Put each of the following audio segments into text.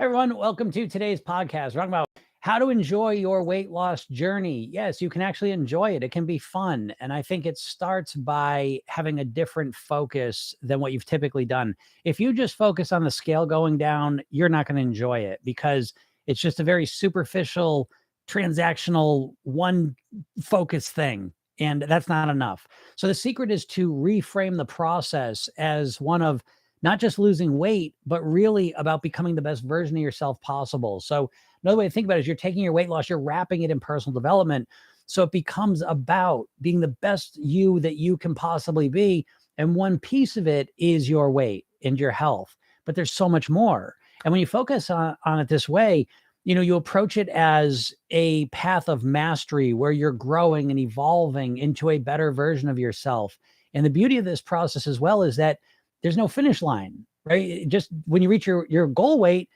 Everyone, welcome to today's podcast. We're talking about how to enjoy your weight loss journey. Yes, you can actually enjoy it. It can be fun. And I think it starts by having a different focus than what you've typically done. If you just focus on the scale going down, you're not going to enjoy it because it's just a very superficial, transactional, one focus thing. And that's not enough. So the secret is to reframe the process as one of not just losing weight, but really about becoming the best version of yourself possible. So another way to think about it is you're taking your weight loss, you're wrapping it in personal development. So it becomes about being the best you that you can possibly be. And one piece of it is your weight and your health, but there's so much more. And when you focus on it this way, you approach it as a path of mastery where you're growing and evolving into a better version of yourself. And the beauty of this process as well is that there's no finish line, right? Just when you reach your goal weight,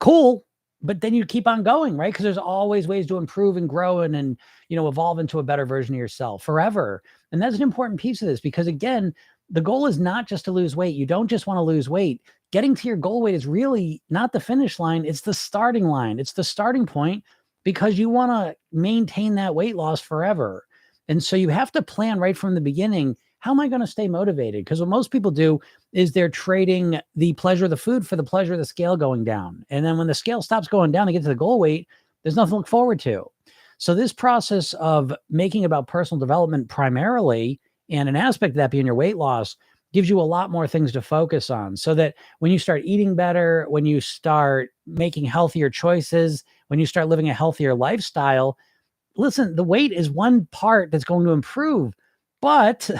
cool, but then you keep on going, right? Because there's always ways to improve and grow and evolve into a better version of yourself forever. And that's an important piece of this because again, the goal is not just to lose weight. You don't just want to lose weight. Getting to your goal weight is really not the finish line. It's the starting line. It's the starting point because you want to maintain that weight loss forever. And so you have to plan right from the beginning. How am I going to stay motivated? Because what most people do is they're trading the pleasure of the food for the pleasure of the scale going down. And then when the scale stops going down to get to the goal weight, there's nothing to look forward to. So this process of making about personal development primarily, and an aspect of that being your weight loss, gives you a lot more things to focus on so that when you start eating better, when you start making healthier choices, when you start living a healthier lifestyle, listen, the weight is one part that's going to improve, but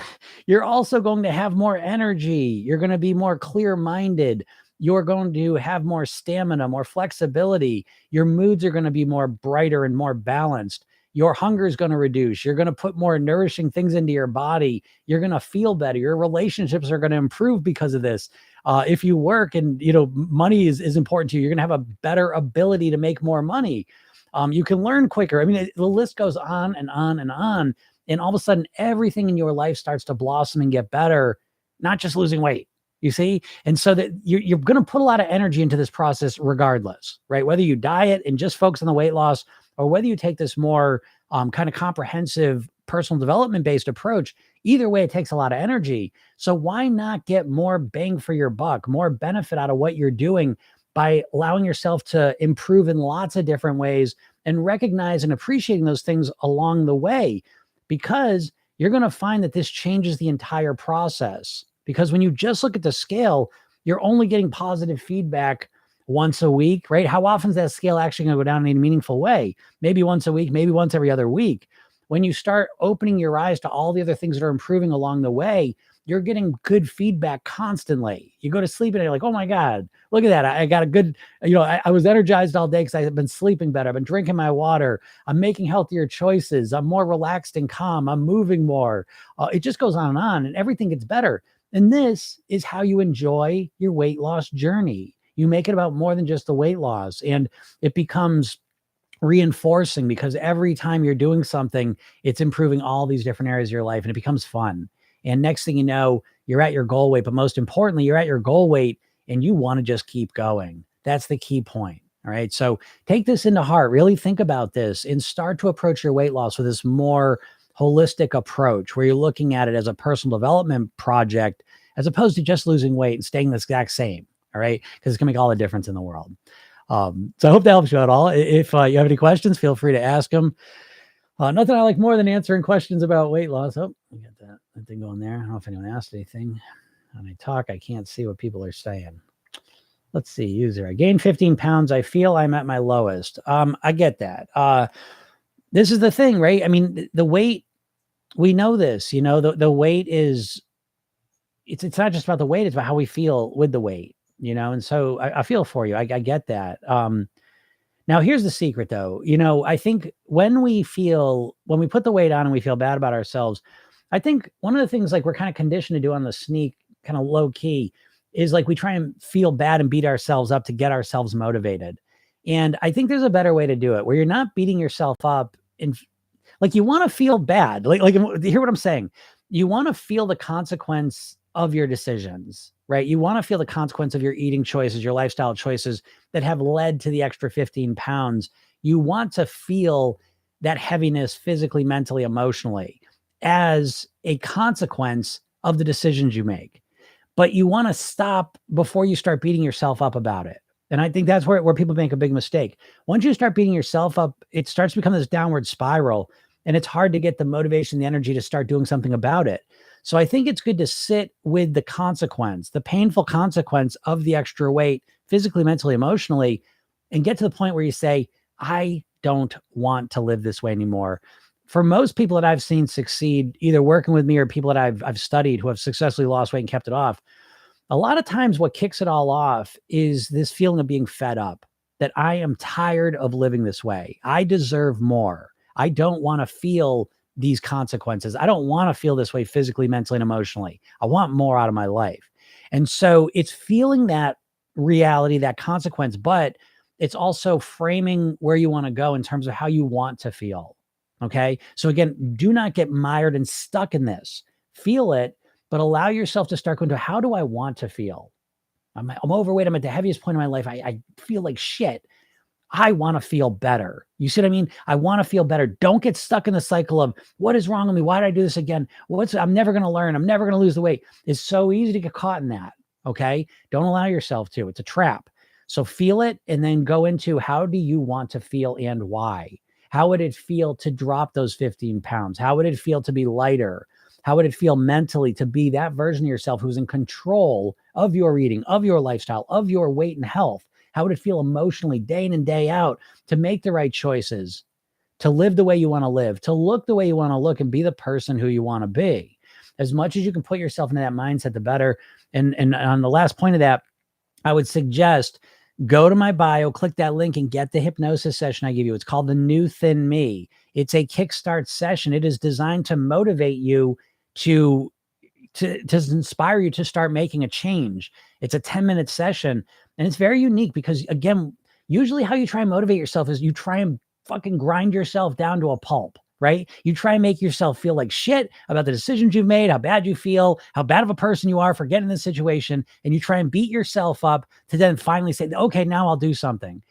you're also going to have more energy. You're going to be more clear-minded. You're going to have more stamina, more flexibility. Your moods are going to be more brighter and more balanced. Your hunger is going to reduce. You're going to put more nourishing things into your body. You're going to feel better. Your relationships are going to improve because of this. If you work and, money is important to you, you're going to have a better ability to make more money. You can learn quicker. I mean, the list goes on and on and on. And all of a sudden, everything in your life starts to blossom and get better, not just losing weight, you see? And so that you're going to put a lot of energy into this process regardless, right? Whether you diet and just focus on the weight loss, or whether you take this more kind of comprehensive personal development-based approach, either way, it takes a lot of energy. So why not get more bang for your buck, more benefit out of what you're doing by allowing yourself to improve in lots of different ways and recognize and appreciating those things along the way? Because you're going to find that this changes the entire process. Because when you just look at the scale, you're only getting positive feedback once a week, right? How often is that scale actually going to go down in a meaningful way? Maybe once a week, maybe once every other week. When you start opening your eyes to all the other things that are improving along the way, you're getting good feedback constantly. You go to sleep and you're like, oh my God, look at that. I got a good, I was energized all day because I've been sleeping better. I've been drinking my water. I'm making healthier choices. I'm more relaxed and calm. I'm moving more. It just goes on and everything gets better. And this is how you enjoy your weight loss journey. You make it about more than just the weight loss, and it becomes reinforcing because every time you're doing something, it's improving all these different areas of your life and it becomes fun. And next thing you know, you're at your goal weight, but most importantly, you're at your goal weight and you want to just keep going. That's the key point. All right. So take this into heart, really think about this and start to approach your weight loss with this more holistic approach where you're looking at it as a personal development project, as opposed to just losing weight and staying the exact same. All right. Because it's going to make all the difference in the world. So I hope that helps you at all. If you have any questions, feel free to ask them. Nothing I like more than answering questions about weight loss. Oh, I got that thing going there. I don't know if anyone asked anything. When I talk, I can't see what people are saying. Let's see. User, I gained 15 pounds. I feel I'm at my lowest. I get that. This is the thing, right? I mean, the weight, we know this, the weight is, it's not just about the weight. It's about how we feel with the weight, and so I feel for you. I get that. Now here's the secret though. I think when we put the weight on and we feel bad about ourselves, I think one of the things like we're kind of conditioned to do on the sneak, kind of low key, is like we try and feel bad and beat ourselves up to get ourselves motivated. And I think there's a better way to do it where you're not beating yourself up and like you want to feel bad. Like hear what I'm saying? You want to feel the consequence of your decisions. right? You want to feel the consequence of your eating choices, your lifestyle choices that have led to the extra 15 pounds. You want to feel that heaviness physically, mentally, emotionally as a consequence of the decisions you make. But you want to stop before you start beating yourself up about it. And I think that's where people make a big mistake. Once you start beating yourself up, it starts to become this downward spiral, and it's hard to get the motivation, the energy to start doing something about it. So I think it's good to sit with the consequence, the painful consequence of the extra weight, physically, mentally, emotionally, and get to the point where you say, I don't want to live this way anymore. For most people that I've seen succeed, either working with me or people that I've studied who have successfully lost weight and kept it off, a lot of times what kicks it all off is this feeling of being fed up, that I am tired of living this way. I deserve more. I don't want to feel these consequences. I don't want to feel this way physically, mentally, and emotionally. I want more out of my life. And so it's feeling that reality, that consequence, but it's also framing where you want to go in terms of how you want to feel. Okay. So again, do not get mired and stuck in this. Feel it, but allow yourself to start going to, how do I want to feel? I'm overweight. I'm at the heaviest point in my life. I feel like shit. I want to feel better. You see what I mean? I want to feel better. Don't get stuck in the cycle of what is wrong with me? Why did I do this again? I'm never going to learn. I'm never going to lose the weight. It's so easy to get caught in that. Okay. Don't allow yourself to. It's a trap. So feel it and then go into, how do you want to feel and why? How would it feel to drop those 15 pounds? How would it feel to be lighter? How would it feel mentally to be that version of yourself who's in control of your eating, of your lifestyle, of your weight and health? How would it feel emotionally day in and day out to make the right choices, to live the way you want to live, to look the way you want to look, and be the person who you want to be? As much as you can put yourself into that mindset, the better. And on the last point of that, I would suggest go to my bio, click that link, and get the hypnosis session I give you. It's called The New Thin Me. It's a kickstart session. It is designed to motivate you to inspire you to start making a change. It's a 10-minute session, and it's very unique because, again, usually how you try and motivate yourself is you try and fucking grind yourself down to a pulp, right? You try and make yourself feel like shit about the decisions you've made, how bad you feel, how bad of a person you are for getting in this situation, and you try and beat yourself up to then finally say, okay, now I'll do something.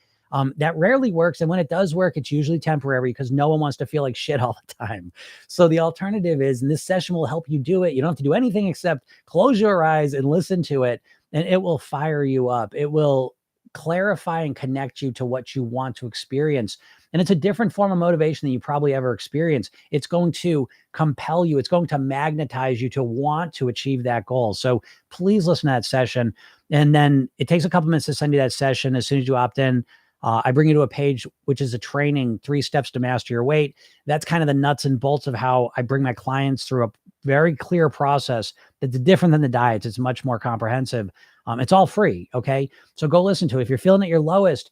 That rarely works. And when it does work, it's usually temporary because no one wants to feel like shit all the time. So the alternative is, and this session will help you do it. You don't have to do anything except close your eyes and listen to it, and it will fire you up. It will clarify and connect you to what you want to experience. And it's a different form of motivation than you probably ever experienced. It's going to compel you. It's going to magnetize you to want to achieve that goal. So please listen to that session. And then it takes a couple minutes to send you that session. As soon as you opt in, I bring you to a page, which is a training, 3 steps to master your weight. That's kind of the nuts and bolts of how I bring my clients through a very clear process that's different than the diets. It's much more comprehensive. It's all free. Okay. So go listen to it. If you're feeling at your lowest,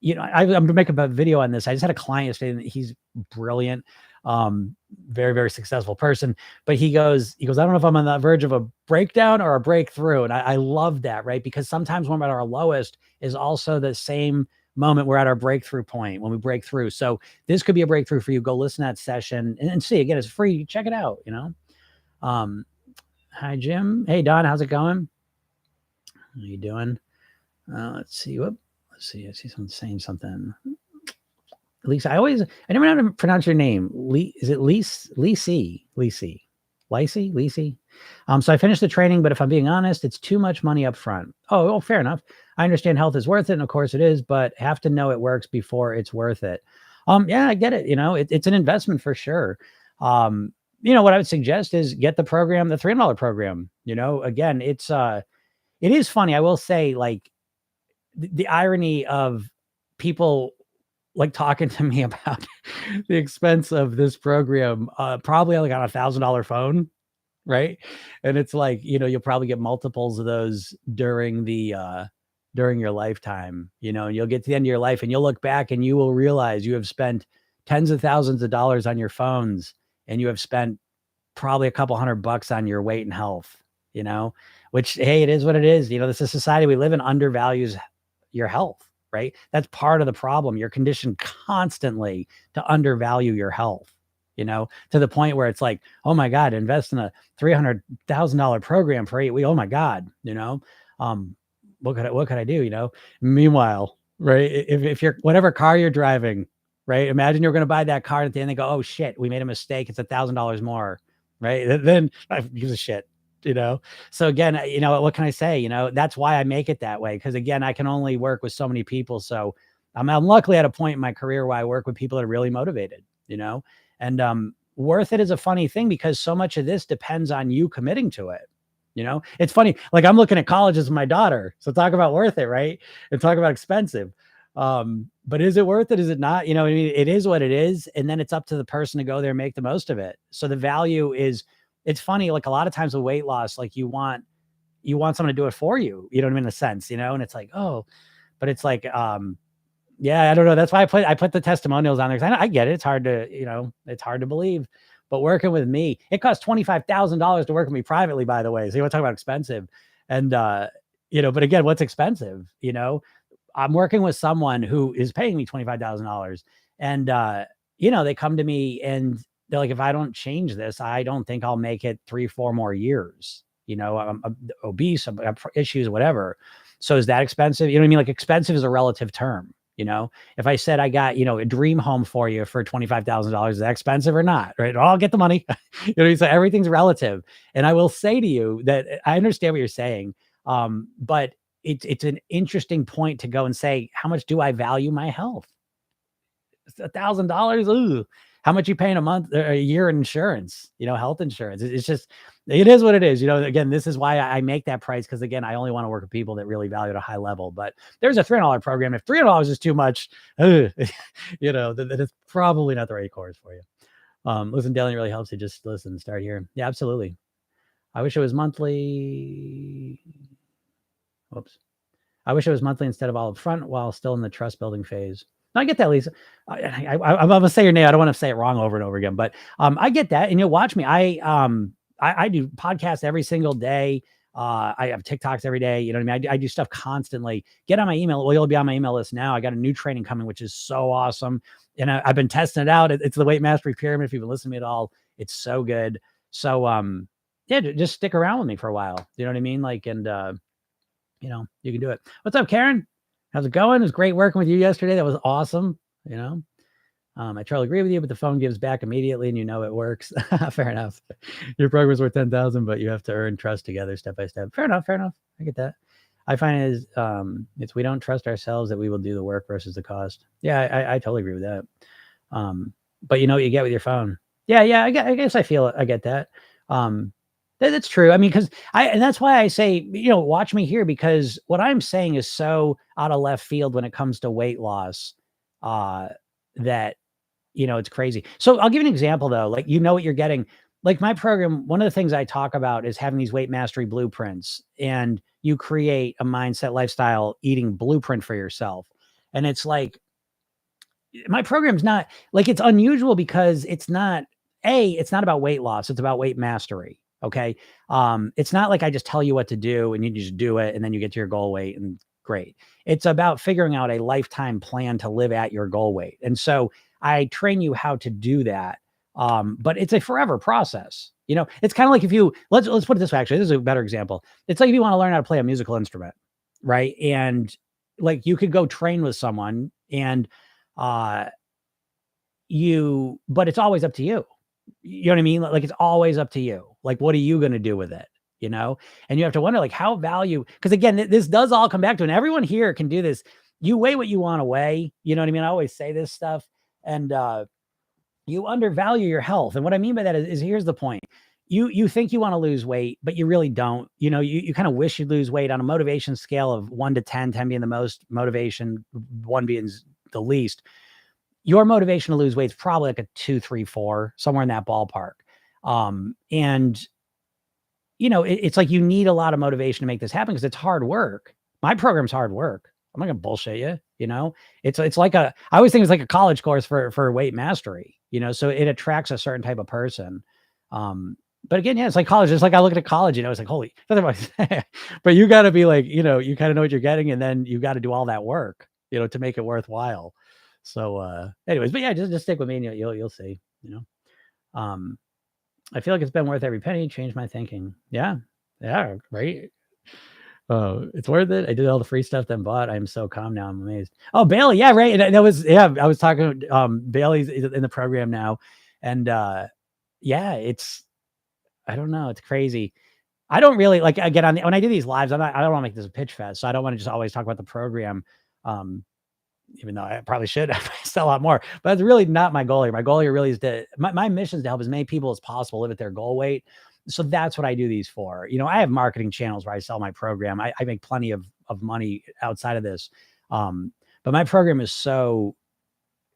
I'm going to make a video on this. I just had a client yesterday, and he's brilliant. Very, very successful person, but he goes, I don't know if I'm on the verge of a breakdown or a breakthrough. And I love that, right? Because sometimes when we're at our lowest is also the same moment we're at our breakthrough point when we break through. So this could be a breakthrough for you. Go listen to that session and see. Again, it's free. Check it out. Hi, Jim. Hey, Don, how's it going? How you doing? Let's see. Let's see. I see someone saying something. Lisa, I never know how to pronounce your name. Is it Lisi? So I finished the training, but if I'm being honest, it's too much money up front. Oh, fair enough. I understand health is worth it, and of course it is, but have to know it works before it's worth it. Yeah, I get it. It's an investment for sure. What I would suggest is get the program, the $300 program. Again, it is funny. I will say, like, the irony of people like talking to me about the expense of this program, probably like on $1,000 phone. Right. And it's like, you'll probably get multiples of those during your lifetime, and you'll get to the end of your life and you'll look back and you will realize you have spent tens of thousands of dollars on your phones, and you have spent probably a couple $100 on your weight and health, which, hey, it is what it is. This is a society we live in undervalues your health, right? That's part of the problem. You're conditioned constantly to undervalue your health. to the point where it's like, oh my God, invest in a $300,000 program for 8 weeks. Oh my God, um, what could I do? Meanwhile, right. If you're, whatever car you're driving, right. Imagine you're going to buy that car, and at the end they go, oh shit, we made a mistake. It's $1,000 more. Right. Then I give a shit, you know? So again, what can I say? That's why I make it that way. Cause again, I can only work with so many people. So I'm luckily at a point in my career where I work with people that are really motivated, and worth it is a funny thing because so much of this depends on you committing to it. It's funny. Like I'm looking at colleges with my daughter. So talk about worth it, right? And talk about expensive. But is it worth it? Is it not? I mean, it is what it is. And then it's up to the person to go there and make the most of it. So the value is, it's funny. Like a lot of times with weight loss, like you want someone to do it for you. You know what I mean? In a sense, and it's like, oh, but it's like, yeah, I don't know. That's why I put the testimonials on there. Cause I get it. It's hard to, it's hard to believe, but working with me, it costs $25,000 to work with me privately, by the way. So you want to talk about expensive and, but again, what's expensive? I'm working with someone who is paying me $25,000 and, they come to me and they're like, if I don't change this, I don't think I'll make it 3-4 more years. I'm obese, I have issues, whatever. So is that expensive? You know what I mean? Like expensive is a relative term. If I said I got, a dream home for you for $25,000, is that expensive or not? Right. I'll get the money. So everything's relative. And I will say to you that I understand what you're saying. But it's an interesting point to go and say, how much do I value my health? $1,000. Ooh, how much you paying a month or a year in insurance, health insurance. It's just, it is what it is. Again, this is why I make that price. Cause again, I only want to work with people that really value at a high level, but there's a $300 program. If $300 is too much, then it's probably not the right course for you. Listen, Dylan, really helps you just listen, start here. Yeah, absolutely. I wish it was monthly. Whoops. I wish it was monthly instead of all up front while still in the trust building phase. I get that, Lisa. I'm gonna say your name. I don't want to say it wrong over and over again, but I get that. And watch me. I do podcasts every single day. I have TikToks every day. You know what I mean? I do stuff constantly. Get on my email. Well, you'll be on my email list now. I got a new training coming, which is so awesome. And I've been testing it out. It's the Weight Mastery Pyramid. If you've been listening to me at all, it's so good. So yeah, just stick around with me for a while. You know what I mean? Like, and you can do it. What's up, Karen? How's it going? It was great working with you yesterday. That was awesome. I totally agree with you, but the phone gives back immediately and it works. Fair enough. Your program is worth 10,000, but you have to earn trust together step by step. Fair enough. I get that. I find it is, it's, we don't trust ourselves that we will do the work versus the cost. Yeah, I totally agree with that. But you know what you get with your phone. Yeah. I guess I feel it. I get that. That's true. I mean, and that's why I say, watch me here, because what I'm saying is so out of left field when it comes to weight loss, that, it's crazy. So I'll give you an example though. Like, what you're getting, like my program, one of the things I talk about is having these weight mastery blueprints, and you create a mindset, lifestyle, eating blueprint for yourself. And it's like, my program's not like, it's unusual because it's not about weight loss. It's about weight mastery. Okay. It's not like I just tell you what to do and you just do it and then you get to your goal weight and great. It's about figuring out a lifetime plan to live at your goal weight. And so I train you how to do that. But it's a forever process. It's kind of like if you, let's put it this way, actually, this is a better example. It's like if you want to learn how to play a musical instrument, right? And like you could go train with someone and, but it's always up to you. You know what I mean? Like it's always up to you. Like, what are you going to do with it? And you have to wonder, like, how value, because again, this does all come back to, and everyone here can do this. You weigh what you want to weigh. You know what I mean? I always say this stuff, and you undervalue your health. And what I mean by that is here's the point. You think you want to lose weight, but you really don't. You kind of wish you'd lose weight on a motivation scale of 1 to 10, 10 being the most motivation, 1 being the least. Your motivation to lose weight is probably like a 2, 3, 4, somewhere in that ballpark. And it's like you need a lot of motivation to make this happen because it's hard work. My program's hard work. I'm not gonna bullshit you. It's like I always think it's like a college course for weight mastery. So it attracts a certain type of person. But again, yeah, it's like college. It's like I look at college, it's like, holy, but you got to be like, you kind of know what you're getting, and then you got to do all that work, to make it worthwhile. So, anyways, but yeah, just stick with me and you'll see, Um, I feel like it's been worth every penny. Changed my thinking. Yeah. Yeah. Right. It's worth it. I did all the free stuff, then bought. I'm so calm now. I'm amazed. Oh, Bailey. Yeah. Right. And that was, yeah, I was talking, Bailey's in the program now. And, yeah, I don't know. It's crazy. I don't really like, again, when I do these lives, I don't want to make this a pitch fest. So I don't want to just always talk about the program. Um, even though I probably should sell a lot more, but that's really not my goal here. My goal here really is my mission is to help as many people as possible live at their goal weight. So that's what I do these for. I have marketing channels where I sell my program. I make plenty of money outside of this. But my program is so,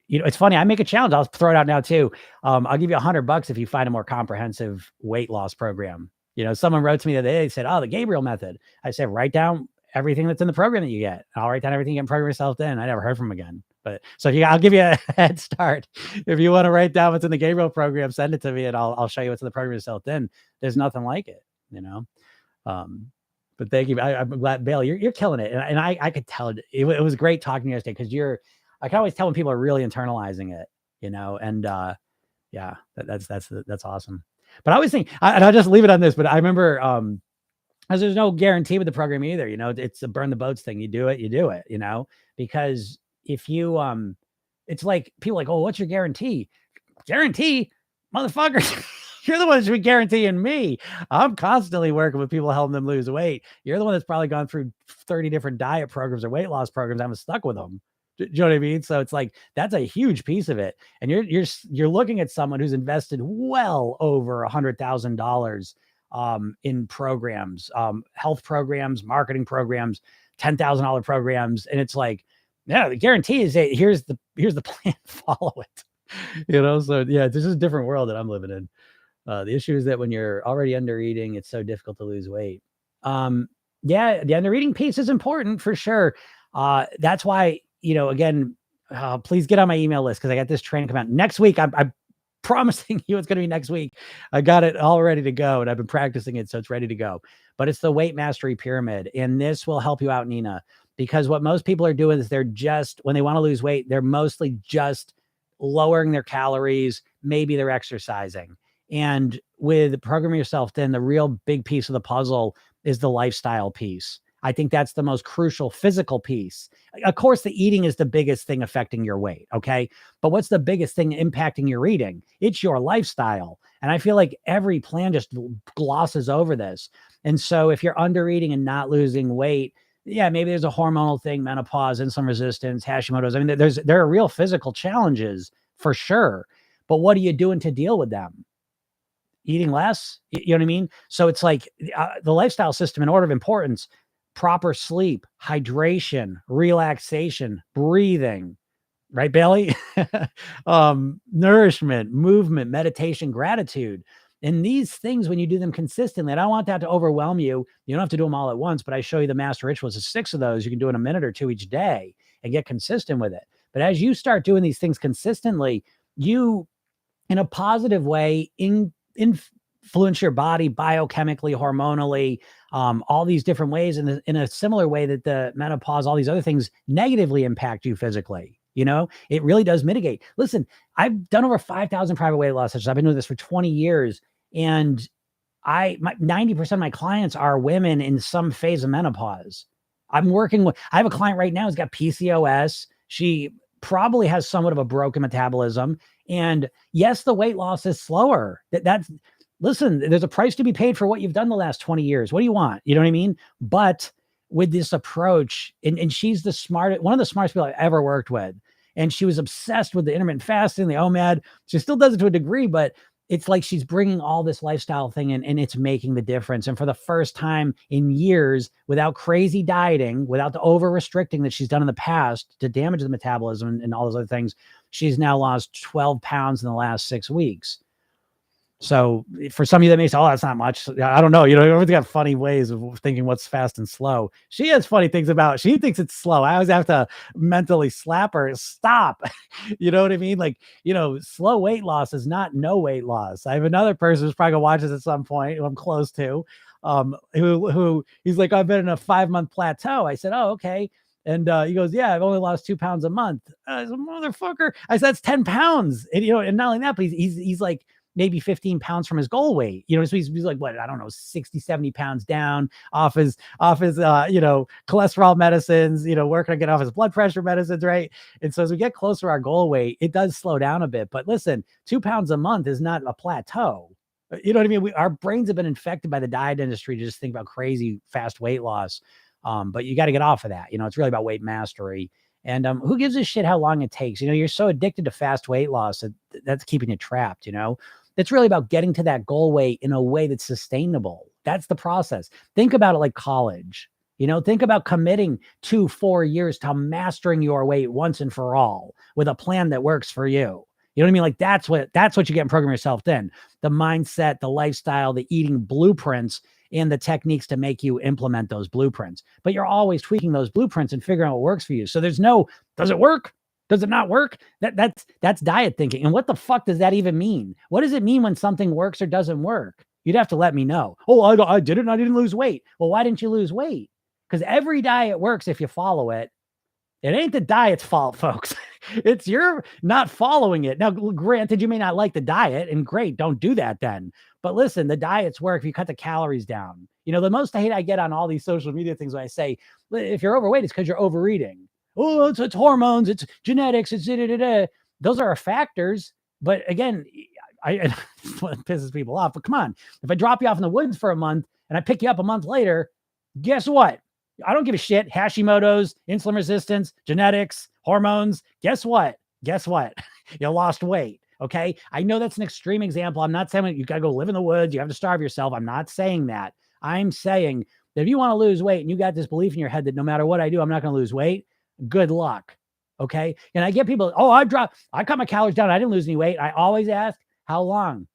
it's funny. I make a challenge. I'll throw it out now too. I'll give you $100 if you find a more comprehensive weight loss program. Someone wrote to me the other day, they said, "Oh, the Gabriel method." I said, "Write down everything that's in the program that you get." I'll write down everything you can program yourself in. I never heard from him again. But so I'll give you a head start. If you want to write down what's in the Gabriel program, send it to me and I'll show you what's in the program yourself. Then there's nothing like it, but thank you. I'm glad, Bailey, you're killing it. And I could tell it was great talking to you yesterday because I can always tell when people are really internalizing it, and yeah, that's awesome. But I always think, and I'll just leave it on this, but I remember, as there's no guarantee with the program either, it's a burn the boats thing. You do it, because if you, it's like people are like, "Oh, what's your guarantee?" Guarantee, motherfucker. You're the one that should be guaranteeing me. I'm constantly working with people, helping them lose weight. You're the one that's probably gone through 30 different diet programs or weight loss programs. I'm stuck with them. Do you know what I mean? So it's like, that's a huge piece of it. And you're looking at someone who's invested well over $100,000 in programs, health programs, marketing programs, $10,000 programs. And it's like, yeah, the guarantee is that here's the plan, follow it. So yeah, this is a different world that I'm living in. The issue is that when you're already under eating, it's so difficult to lose weight. Yeah, the under eating piece is important for sure. That's why, again, please get on my email list because I got this training come out next week. I'm promising you it's going to be next week. I got it all ready to go and I've been practicing it, so it's ready to go. But it's the weight mastery pyramid, and this will help you out, Nina, because what most people are doing is when they want to lose weight, they're mostly just lowering their calories. Maybe they're exercising. And with programming yourself, then the real big piece of the puzzle is the lifestyle piece. I think that's the most crucial physical piece. Of course, the eating is the biggest thing affecting your weight. Okay. But what's the biggest thing impacting your eating? It's your lifestyle. And I feel like every plan just glosses over this. And so if you're under eating and not losing weight, yeah, maybe there's a hormonal thing, menopause, insulin resistance, Hashimoto's. I mean, there are real physical challenges for sure. But what are you doing to deal with them? Eating less, you know what I mean? So it's like the lifestyle system in order of importance: proper sleep, hydration, relaxation, breathing, right, Bailey? Nourishment, movement, meditation, gratitude. And these things, when you do them consistently, and I don't want that to overwhelm you. You don't have to do them all at once, but I show you the master rituals of 6 of those. You can do in a minute or 2 each day and get consistent with it. But as you start doing these things consistently, you, in a positive way, influence your body biochemically, hormonally, all these different ways, in a similar way that the menopause, all these other things negatively impact you physically. It really does mitigate. Listen, I've done over 5,000 private weight loss sessions. I've been doing this for 20 years. And 90% of my clients are women in some phase of menopause. I have a client right now who's got PCOS. She probably has somewhat of a broken metabolism. And yes, the weight loss is slower. Listen, there's a price to be paid for what you've done the last 20 years. What do you want? You know what I mean? But with this approach, and she's one of the smartest people I've ever worked with. And she was obsessed with the intermittent fasting, the OMAD. She still does it to a degree, but it's like she's bringing all this lifestyle thing in, and it's making the difference. And for the first time in years, without crazy dieting, without the over restricting that she's done in the past to damage the metabolism and all those other things, she's now lost 12 pounds in the last 6 weeks. So for some of you that may say, "Oh, that's not much." I don't know. Everyone's got funny ways of thinking what's fast and slow. She has funny things she thinks it's slow. I always have to mentally slap her. Stop. You know what I mean? Like, slow weight loss is not no weight loss. I have another person who's probably gonna watch this at some point, who I'm close to, who he's like, "I've been in a 5-month plateau." I said, "Oh, okay." And he goes, "Yeah, I've only lost 2 pounds a month." I said, "Motherfucker." I said, "That's 10 pounds. And, and not only that, but he's like, maybe 15 pounds from his goal weight. You know, so he's like, what, I don't know, 60, 70 pounds down off his, you know, cholesterol medicines, you know, working to get off his blood pressure medicines, right? And so as we get closer to our goal weight, it does slow down a bit. But listen, 2 pounds a month is not a plateau. You know what I mean? Our brains have been infected by the diet industry to just think about crazy fast weight loss. But you got to get off of that. You know, it's really about weight mastery. And who gives a shit how long it takes? You know, you're so addicted to fast weight loss that that's keeping you trapped, you know? It's really about getting to that goal weight in a way that's sustainable. That's the process. Think about it like college. You know, think about committing 2-4 years to mastering your weight once and for all with a plan that works for you. You know what I mean? Like that's what you get in program yourself in. The mindset, the lifestyle, the eating blueprints, and the techniques to make you implement those blueprints. But you're always tweaking those blueprints and figuring out what works for you. So there's no, does it work? Does it not work? That's diet thinking. And what the fuck does that even mean? What does it mean when something works or doesn't work? You'd have to let me know. Oh, I did it and I didn't lose weight. Well, why didn't you lose weight? Because every diet works if you follow it. It ain't the diet's fault, folks. It's you're not following it. Now, granted, you may not like the diet, and great, don't do that then. But listen, the diets work if you cut the calories down. You know, the most hate I get on all these social media things when I say, if you're overweight, it's because you're overeating. Oh, it's hormones, it's genetics, it's da-da-da-da. Those are factors. But again, it pisses people off. But come on, if I drop you off in the woods for a month and I pick you up a month later, guess what? I don't give a shit. Hashimoto's, insulin resistance, genetics, hormones. Guess what? You lost weight. Okay. I know that's an extreme example. I'm not saying you got to go live in the woods. You have to starve yourself. I'm not saying that. I'm saying that if you want to lose weight and you got this belief in your head that no matter what I do, I'm not going to lose weight, good luck. Okay. And I get people, oh, I cut my calories down. I didn't lose any weight. I always ask, how long?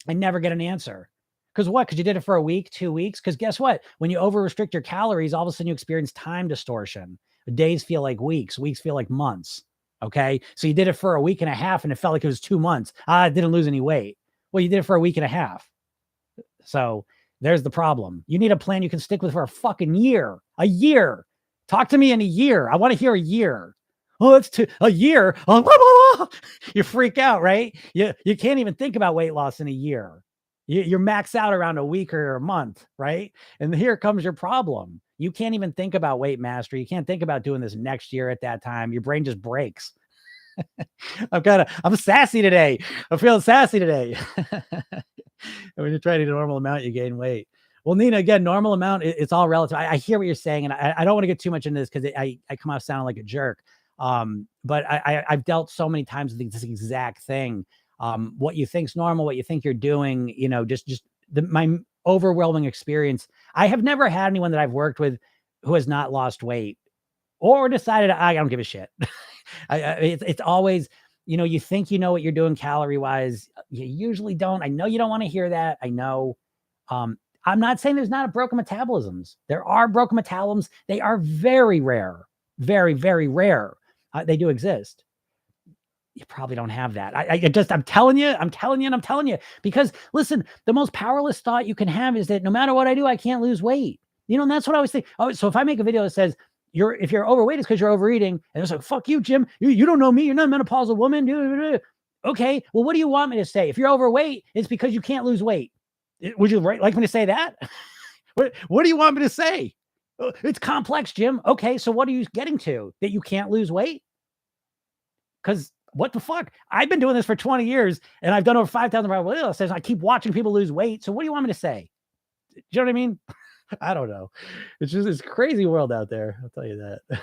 I never get an answer. Because what? Because you did it for a week, 2 weeks? Because guess what? When you over restrict your calories, all of a sudden you experience time distortion. Days feel like weeks feel like months. Okay. So you did it for a week and a half and it felt like it was 2 months. I didn't lose any weight. Well, you did it for a week and a half. So there's the problem. You need a plan you can stick with for a fucking year. A year. Talk to me in a year. I want to hear a year. Oh, it's a year. Oh, you freak out, right? You can't even think about weight loss in a year. You're maxed out around a week or a month, right? And here comes your problem. You can't even think about weight mastery. You can't think about doing this next year at that time. Your brain just breaks. I'm sassy today. I'm feeling sassy today. When you're trying to do a normal amount, you gain weight. Well, Nina, again, normal amount, it's all relative. I hear what you're saying, and I don't want to get too much into this because I come off sounding like a jerk. But I've dealt so many times with this exact thing. What you think's normal, what you think you're doing, you know, my overwhelming experience. I have never had anyone that I've worked with who has not lost weight or decided I don't give a shit. It's always, you know, you think you know what you're doing calorie wise. You usually don't. I know you don't want to hear that. I know. I'm not saying there's not broken metabolisms. There are broken metabolisms. They are very rare, very, very rare. They do exist. You probably don't have that. I'm telling you, because listen, the most powerless thought you can have is that no matter what I do, I can't lose weight. You know, and that's what I always think. Oh, so if I make a video that says if you're overweight, it's because you're overeating, and it's like, fuck you, Jim. You don't know me. You're not a menopausal woman. Okay, well, what do you want me to say? If you're overweight, it's because you can't lose weight. Would you like me to say that? What do you want me to say? It's complex, Jim. Okay, so what are you getting to? That you can't lose weight? Because what the fuck? I've been doing this for 20 years and I've done over 5,000 weight loss. I keep watching people lose weight. So what do you want me to say? Do you know what I mean? I don't know. It's just this crazy world out there. I'll tell you that.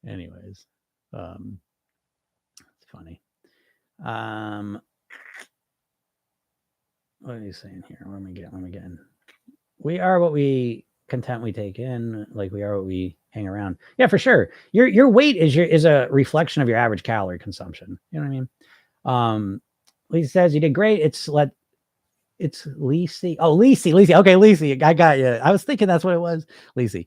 Anyways, it's funny. What are you saying here? What am I getting? We are what we content we take in, like we are what we hang around. Yeah, for sure. Your weight is a reflection of your average calorie consumption. You know what I mean? Lisa says you did great. It's Lisi. Oh, Lisi. Okay, Lisi. I got you. I was thinking that's what it was. Lisi.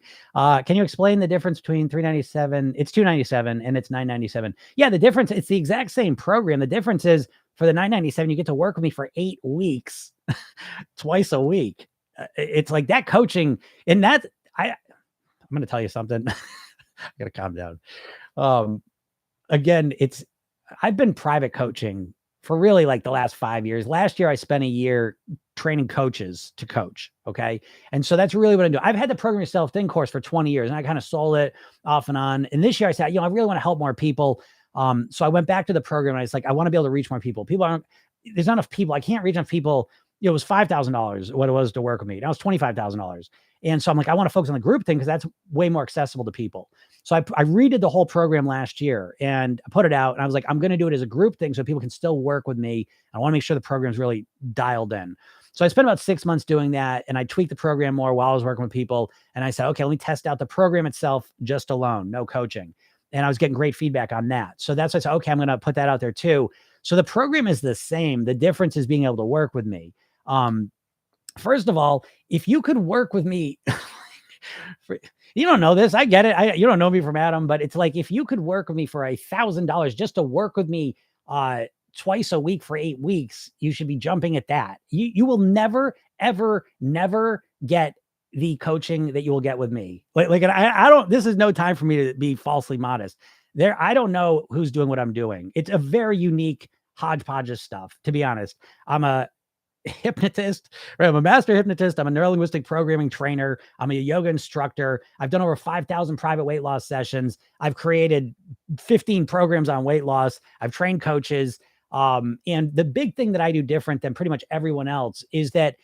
Can you explain the difference between 397? It's 297 and it's 997. Yeah, the difference, it's the exact same program. The difference is for the 997, you get to work with me for 8 weeks, twice a week. It's like that coaching, and that I'm going to tell you something. I got to calm down. Again, I've been private coaching for really like the last 5 years. Last year, I spent a year training coaches to coach. Okay. And so that's really what I do. I've had the Program Yourself Thin course for 20 years and I kind of sold it off and on. And this year I said, I really want to help more people. So I went back to the program and I was like, I want to be able to reach more people. There's not enough people. I can't reach enough people. It was $5,000 what it was to work with me. Now it's $25,000. And so I'm like, I want to focus on the group thing because that's way more accessible to people. So I redid the whole program last year and I put it out and I was like, I'm going to do it as a group thing so people can still work with me. I want to make sure the program's really dialed in. So I spent about 6 months doing that and I tweaked the program more while I was working with people. And I said, okay, let me test out the program itself just alone, no coaching. And I was getting great feedback on that. So that's why I said, okay, I'm going to put that out there too. So the program is the same. The difference is being able to work with me. First of all, if you could work with me, you don't know this, I get it. You don't know me from Adam, but it's like, if you could work with me for $1,000 just to work with me, twice a week for 8 weeks, you should be jumping at that. You will never, ever, never get the coaching that you will get with me. I don't, this is no time for me to be falsely modest. I don't know who's doing what I'm doing. It's a very unique hodgepodge of stuff, to be honest. I'm a hypnotist, right? I'm a master hypnotist. I'm a neurolinguistic programming trainer. I'm a yoga instructor. I've done over 5,000 private weight loss sessions. I've created 15 programs on weight loss. I've trained coaches. And the big thing that I do different than pretty much everyone else is that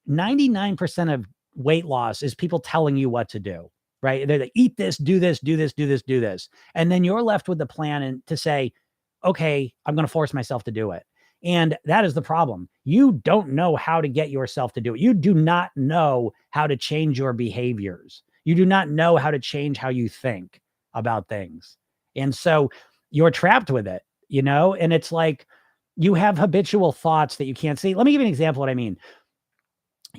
99% of weight loss is people telling you what to do, right? They're like, eat this, do this, do this, do this, do this. And then you're left with the plan and to say, okay, I'm going to force myself to do it. And that is the problem. You don't know how to get yourself to do it. You do not know how to change your behaviors. You do not know how to change how you think about things. And so you're trapped with it, and it's like you have habitual thoughts that you can't see. Let me give you an example of what I mean.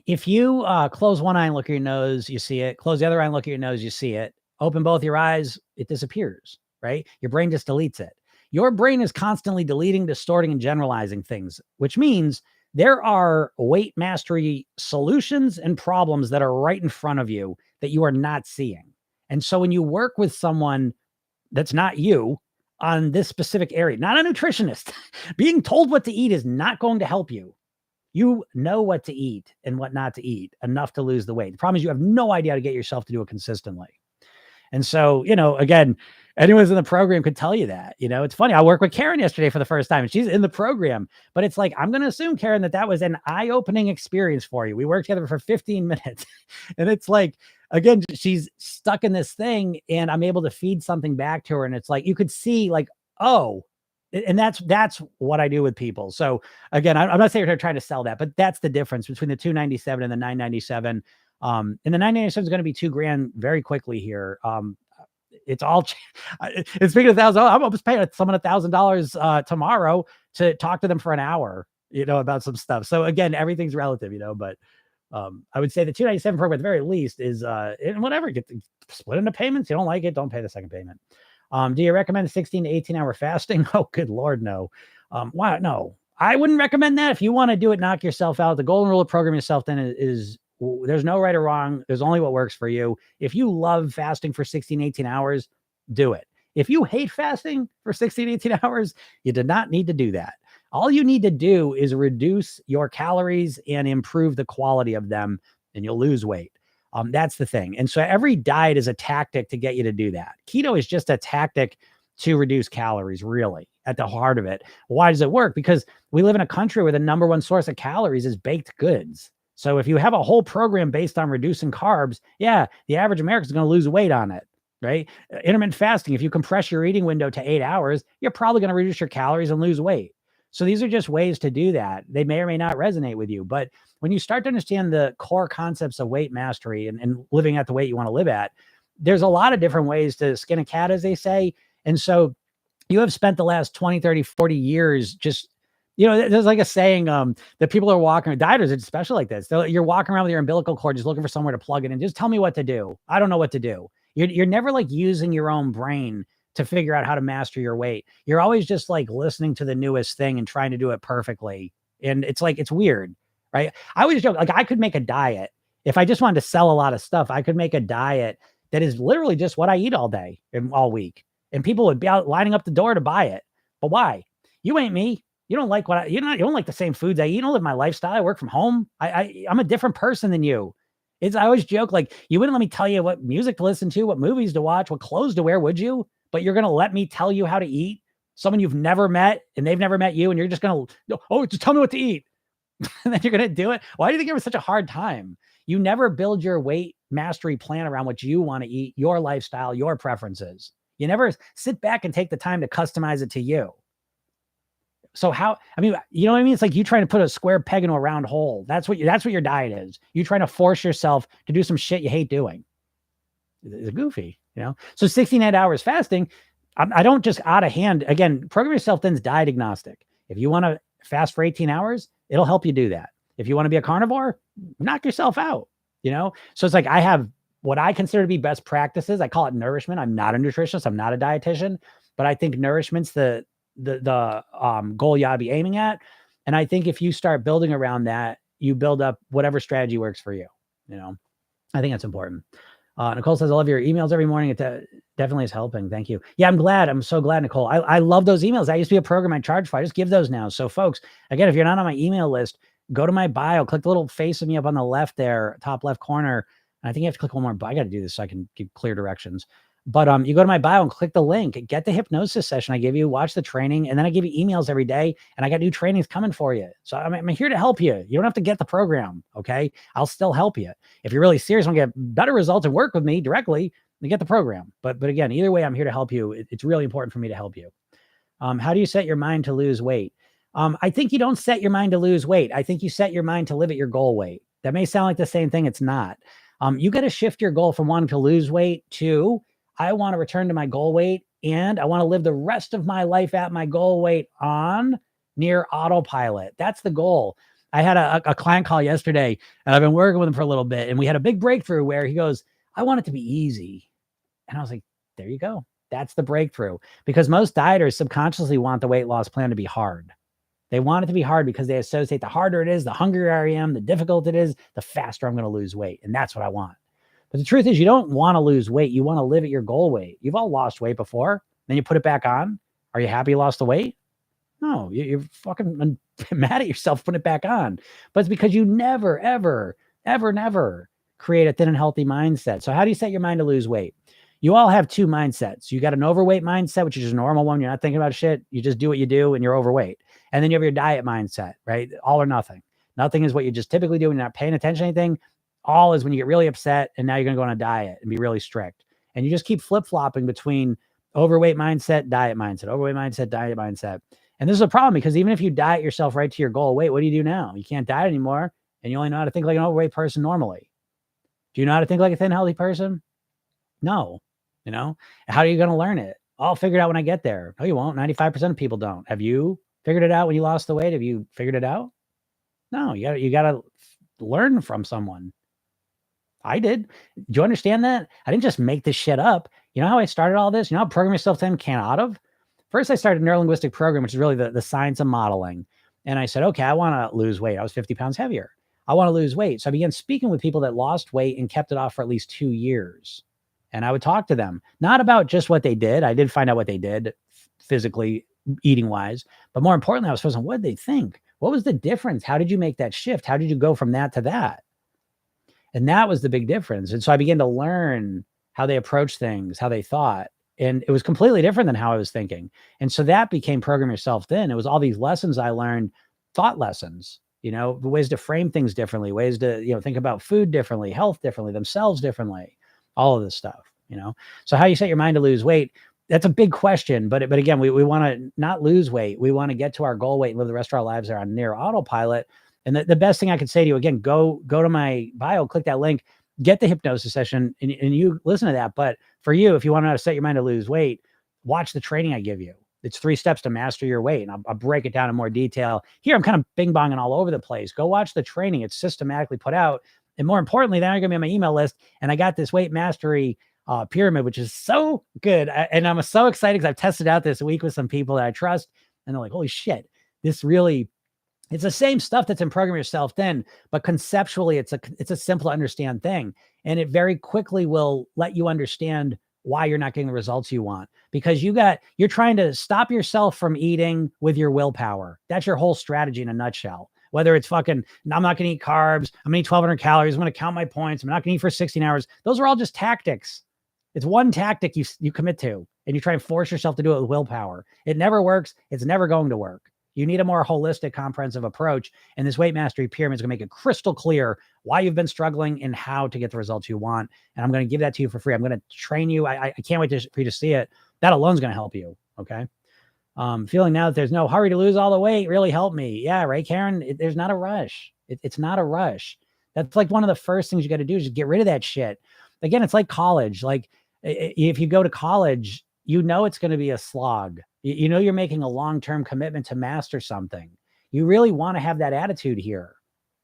If you close one eye and look at your nose, you see it. Close the other eye and look at your nose, you see it. Open both your eyes, it disappears, right? Your brain just deletes it. Your brain is constantly deleting, distorting, and generalizing things, which means there are weight mastery solutions and problems that are right in front of you that you are not seeing. And so when you work with someone that's not you on this specific area, not a nutritionist, being told what to eat is not going to help you. You know what to eat and what not to eat enough to lose the weight. The problem is you have no idea how to get yourself to do it consistently. And so, again, anyone's in the program could tell you that. It's funny. I worked with Karen yesterday for the first time and she's in the program, but it's like, I'm going to assume, Karen, that was an eye-opening experience for you. We worked together for 15 minutes and it's like, again, she's stuck in this thing and I'm able to feed something back to her. And it's like, you could see like, oh, and that's what I do with people. So again, I'm not saying they're trying to sell that, but that's the difference between the 297 and the 997. And the 997 is going to be $2,000 very quickly here. It's all, it's speaking of $1,000. I'm almost paying someone $1,000 tomorrow to talk to them for an hour, about some stuff. So again, everything's relative, but I would say the 297 program at the very least is, and whatever, get split into payments. You don't like it, don't pay the second payment. Do you recommend 16 to 18 hour fasting? Oh, good Lord, no. Why? No, I wouldn't recommend that. If you want to do it, knock yourself out. The golden rule of Program Yourself then is there's no right or wrong. There's only what works for you. If you love fasting for 16, 18 hours, do it. If you hate fasting for 16, 18 hours, you do not need to do that. All you need to do is reduce your calories and improve the quality of them, and you'll lose weight. That's the thing. And so every diet is a tactic to get you to do that. Keto is just a tactic to reduce calories, really, at the heart of it. Why does it work? Because we live in a country where the number one source of calories is baked goods. So if you have a whole program based on reducing carbs, yeah, the average American is going to lose weight on it, right? Intermittent fasting, if you compress your eating window to 8 hours, you're probably going to reduce your calories and lose weight. So these are just ways to do that. They may or may not resonate with you, but when you start to understand the core concepts of weight mastery and living at the weight you want to live at, there's a lot of different ways to skin a cat, as they say. And so you have spent the last 20, 30, 40 years just, there's like a saying that people are walking, dieters, it's especially like this. You're walking around with your umbilical cord, just looking for somewhere to plug it in. Just tell me what to do. I don't know what to do. You're never like using your own brain to figure out how to master your weight. You're always just like listening to the newest thing and trying to do it perfectly. And it's like, it's weird, right? I always joke, like I could make a diet. If I just wanted to sell a lot of stuff, I could make a diet that is literally just what I eat all day and all week. And people would be out lining up the door to buy it. But why? You ain't me. You don't like you don't like the same foods I eat. You don't live my lifestyle. I work from home. I'm a different person than you. I always joke, like, you wouldn't let me tell you what music to listen to, what movies to watch, what clothes to wear, would you? But you're going to let me tell you how to eat? Someone you've never met and they've never met you, and you're just going to, oh, just tell me what to eat. And then you're going to do it. Why do you think it was such a hard time? You never build your weight mastery plan around what you want to eat, your lifestyle, your preferences. You never sit back and take the time to customize it to you. So you know what I mean? It's like you trying to put a square peg into a round hole. That's what your diet is. You trying to force yourself to do some shit you hate doing. It's goofy, you know? So 69 hours fasting, I don't just out of hand. Again, Program Yourself Thin's diet agnostic. If you want to fast for 18 hours, it'll help you do that. If you want to be a carnivore, knock yourself out, you know? So it's like, I have what I consider to be best practices. I call it nourishment. I'm not a nutritionist. I'm not a dietitian, but I think nourishment's the goal you ought to be aiming at. And I think if you start building around that, you build up whatever strategy works for you. You know, I think that's important. Nicole says, I love your emails every morning. It definitely is helping. Thank you. Yeah, I'm glad. I'm so glad, Nicole. I love those emails. I used to be a program I charge for. I just give those now. So folks, again, if you're not on my email list, go to my bio, click the little face of me up on the left there, top left corner. And I think you have to click one more, but I got to do this so I can give clear directions. But you go to my bio and click the link, get the hypnosis session I give you, watch the training, and then I give you emails every day, and I got new trainings coming for you. So I'm here to help you. You don't have to get the program, okay? I'll still help you. If you're really serious, want to get better results and work with me directly, then get the program. But again, either way, I'm here to help you. It's really important for me to help you. How do you set your mind to lose weight? I think you don't set your mind to lose weight. I think you set your mind to live at your goal weight. That may sound like the same thing. It's not. You got to shift your goal from wanting to lose weight to, I want to return to my goal weight, and I want to live the rest of my life at my goal weight on near autopilot. That's the goal. I had a client call yesterday, and I've been working with him for a little bit, and we had a big breakthrough where he goes, I want it to be easy. And I was like, there you go. That's the breakthrough. Because most dieters subconsciously want the weight loss plan to be hard. They want it to be hard because they associate the harder it is, the hungrier I am, the difficult it is, the faster I'm going to lose weight. And that's what I want. But the truth is, you don't want to lose weight. You want to live at your goal weight. You've all lost weight before. Then you put it back on. Are you happy you lost the weight? No, you're fucking mad at yourself putting it back on. But it's because you never, ever, ever, never create a thin and healthy mindset. So how do you set your mind to lose weight? You all have two mindsets. You got an overweight mindset, which is just a normal one. You're not thinking about shit. You just do what you do and you're overweight. And then you have your diet mindset, right? All or nothing. Nothing is what you just typically do when you're not paying attention to anything. All is when you get really upset and now you're going to go on a diet and be really strict. And you just keep flip-flopping between overweight mindset, diet mindset, overweight mindset, diet mindset. And this is a problem because even if you diet yourself right to your goal weight, what do you do now? You can't diet anymore and you only know how to think like an overweight person normally. Do you know how to think like a thin, healthy person? No. You know, how are you going to learn it? I'll figure it out when I get there. No, you won't. 95% of people don't. Have you figured it out when you lost the weight? Have you figured it out? No, you got to learn from someone. I did. Do you understand that? I didn't just make this shit up. You know how I started all this? You know how Program Yourself Thin came out of? First, I started a neurolinguistic program, which is really the science of modeling. And I said, okay, I want to lose weight. I was 50 pounds heavier. I want to lose weight. So I began speaking with people that lost weight and kept it off for at least 2 years. And I would talk to them, not about just what they did. I did find out what they did physically, eating wise, but more importantly, I was focused on what did they think? What was the difference? How did you make that shift? How did you go from that to that? And that was the big difference. And so I began to learn how they approached things, how they thought. And it was completely different than how I was thinking. And so that became Program Yourself Thin. It was all these lessons I learned, thought lessons, you know, ways to frame things differently, ways to, you know, think about food differently, health differently, themselves differently, all of this stuff, you know. So how you set your mind to lose weight, that's a big question. But again, we want to not lose weight. We want to get to our goal weight and live the rest of our lives there on near autopilot. And the best thing I could say to you, again, go to my bio, click that link, get the hypnosis session, and you listen to that. But for you, if you want to know how to set your mind to lose weight, watch the training I give you. It's 3 steps to master your weight. And I'll break it down in more detail. Here, I'm kind of bing-bonging all over the place. Go watch the training. It's systematically put out. And more importantly, then you're going to be on my email list. And I got this weight mastery pyramid, which is so good. And I'm so excited because I've tested out this week with some people that I trust. And they're like, holy shit, this really... It's the same stuff that's in Program Yourself Thin, but conceptually, it's a simple to understand thing. And it very quickly will let you understand why you're not getting the results you want, because you're trying to stop yourself from eating with your willpower. That's your whole strategy in a nutshell. Whether it's fucking, I'm not going to eat carbs, I'm going to eat 1,200 calories, I'm going to count my points, I'm not going to eat for 16 hours. Those are all just tactics. It's one tactic you commit to, and you try and force yourself to do it with willpower. It never works. It's never going to work. You need a more holistic, comprehensive approach. And this weight mastery pyramid is going to make it crystal clear why you've been struggling and how to get the results you want. And I'm going to give that to you for free. I'm going to train you. I can't wait for you to see it. That alone is going to help you. Okay. Feeling now that there's no hurry to lose all the weight really helped me. Yeah, right, Karen? There's not a rush. It's not a rush. That's like one of the first things you got to do is just get rid of that shit. Again, it's like college. Like if you go to college, you know it's going to be a slog. You know you're making a long-term commitment to master something. You really want to have that attitude here,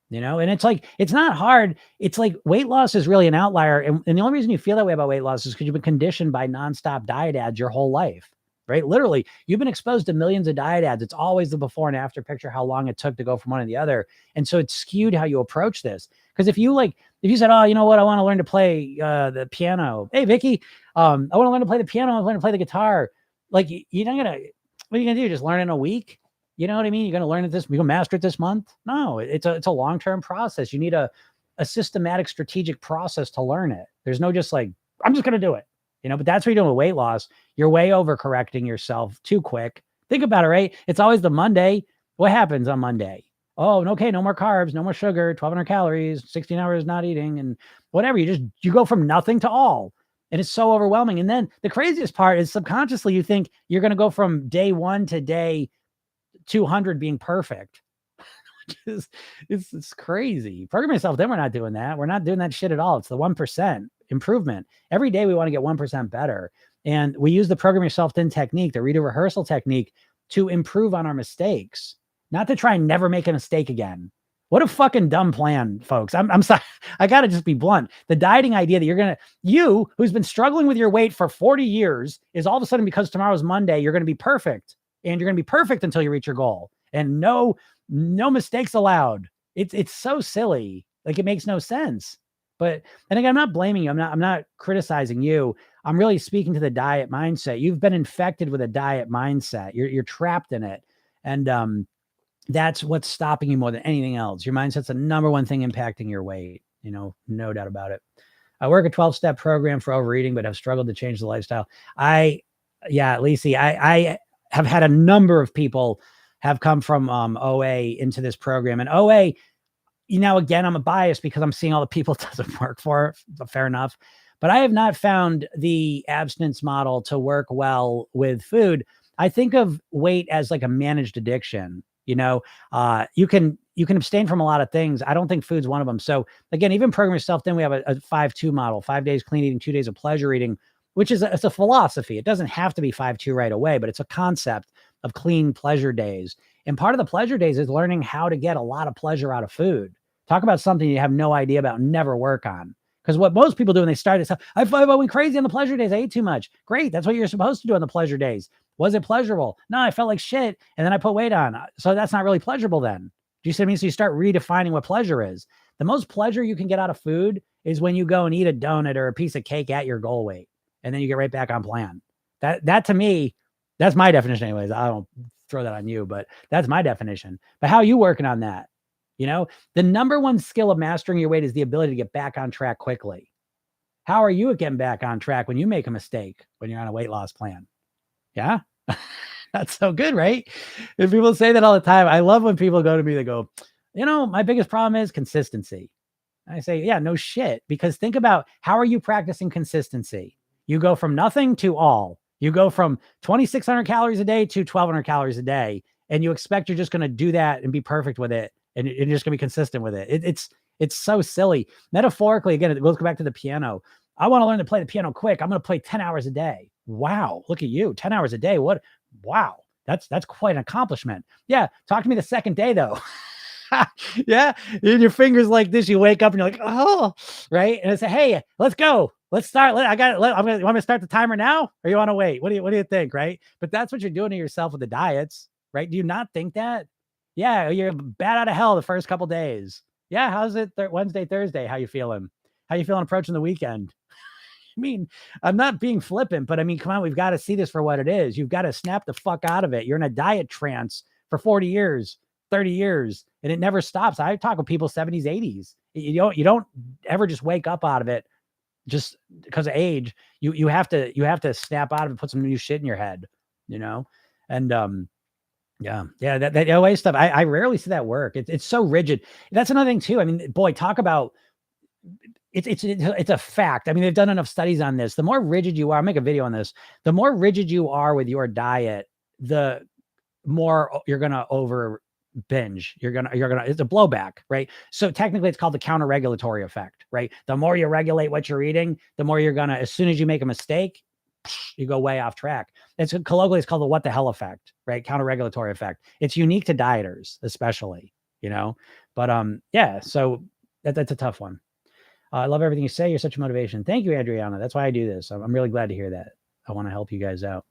you know? And it's like, it's not hard. It's like weight loss is really an outlier. And the only reason you feel that way about weight loss is because you've been conditioned by nonstop diet ads your whole life, right? Literally, you've been exposed to millions of diet ads. It's always the before and after picture, how long it took to go from one to the other. And so it's skewed how you approach this. Because if you said, oh, you know what, I want to learn to play the piano. Hey, Vicky, I want to learn to play the piano. I want to learn to play the guitar. Like, you're not going to, what are you going to do? Just learn in a week? You know what I mean? You're going to learn it you're going to master it this month? No, it's a long-term process. You need a systematic, strategic process to learn it. There's no just like, I'm just going to do it, you know, but that's what you're doing with weight loss. You're way overcorrecting yourself too quick. Think about it, right? It's always the Monday. What happens on Monday? Oh, okay, no more carbs, no more sugar, 1,200 calories, 16 hours not eating, and whatever. You go from nothing to all. And it's so overwhelming. And then the craziest part is subconsciously you think you're going to go from day 1 to day 200 being perfect. It's crazy. Program yourself, then we're not doing that. We're not doing that shit at all. It's the 1% improvement. Every day we want to get 1% better. And we use the program yourself then technique, the redo rehearsal technique, to improve on our mistakes, not to try and never make a mistake again. What a fucking dumb plan, folks. I'm sorry. I got to just be blunt. The dieting idea that you who's been struggling with your weight for 40 years is all of a sudden, because tomorrow's Monday, you're going to be perfect, and you're going to be perfect until you reach your goal, and no mistakes allowed. It's so silly. Like, it makes no sense. But, and again, I'm not blaming you. I'm not criticizing you. I'm really speaking to the diet mindset. You've been infected with a diet mindset. You're trapped in it. And, that's what's stopping you more than anything else. Your mindset's the number one thing impacting your weight, you know, no doubt about it. I work a 12-step program for overeating, but have struggled to change the lifestyle. Lacey, I have had a number of people have come from OA into this program. And OA, you know, again, I'm a bias because I'm seeing all the people it doesn't work for. Fair enough. But I have not found the abstinence model to work well with food. I think of weight as like a managed addiction. You know, you can abstain from a lot of things. I don't think food's one of them. So again, even program yourself, then we have a 5-2 model, 5 days clean eating, 2 days of pleasure eating, which is it's a philosophy. It doesn't have to be 5-2 right away, but it's a concept of clean pleasure days. And part of the pleasure days is learning how to get a lot of pleasure out of food. Talk about something you have no idea about, never work on. Because what most people do when they start this, I went crazy on the pleasure days. I ate too much. Great. That's what you're supposed to do on the pleasure days. Was it pleasurable? No, I felt like shit. And then I put weight on. So that's not really pleasurable then. Do you see what I mean? So you start redefining what pleasure is. The most pleasure you can get out of food is when you go and eat a donut or a piece of cake at your goal weight. And then you get right back on plan. That to me, that's my definition anyways. I don't throw that on you, but that's my definition. But how are you working on that? You know, the number one skill of mastering your weight is the ability to get back on track quickly. How are you at getting back on track when you make a mistake, when you're on a weight loss plan? Yeah. That's so good, right? And people say that all the time. I love when people go to me, they go, you know, my biggest problem is consistency. I say, yeah, no shit. Because think about, how are you practicing consistency? You go from nothing to all. You go from 2,600 calories a day to 1,200 calories a day. And you expect you're just going to do that and be perfect with it. And you're just going to be consistent with it. It's so silly. Metaphorically, again, let's go back to the piano. I want to learn to play the piano quick. I'm going to play 10 hours a day. Wow. Look at you. 10 hours a day. What? Wow. That's quite an accomplishment. Yeah. Talk to me the second day though. Yeah. And your fingers like this, you wake up and you're like, oh, right. And I say, hey, let's go. Let's start. You want me to start the timer now, or you want to wait? What do you think? Right. But that's what you're doing to yourself with the diets, right? Do you not think that? Yeah. You're bad out of hell the first couple days. Yeah. How's it Wednesday, Thursday? How you feeling? How you feeling approaching the weekend? mean, I'm not being flippant, but I mean, come on, we've got to see this for what it is. You've got to snap the fuck out of it. You're in a diet trance for 40 years, 30 years, and it never stops. I talk with people 70s, 80s. You don't ever just wake up out of it just because of age. You have to snap out of it, put some new shit in your head, you know? And yeah, that OA stuff, I rarely see that work. It's so rigid. That's another thing too. I mean, boy, talk about it's a fact. I mean, they've done enough studies on this. The more rigid you are, I'll make a video on this. The more rigid you are with your diet, the more you're going to over binge. It's a blowback, right? So technically it's called the counter regulatory effect, right? The more you regulate what you're eating, the more you're going to, as soon as you make a mistake, you go way off track. It's colloquially, it's called the what the hell effect, right? Counter regulatory effect. It's unique to dieters, especially, you know, but yeah, so that's a tough one. I love everything you say. You're such a motivation. Thank you, Adriana. That's why I do this. I'm really glad to hear that. I want to help you guys out.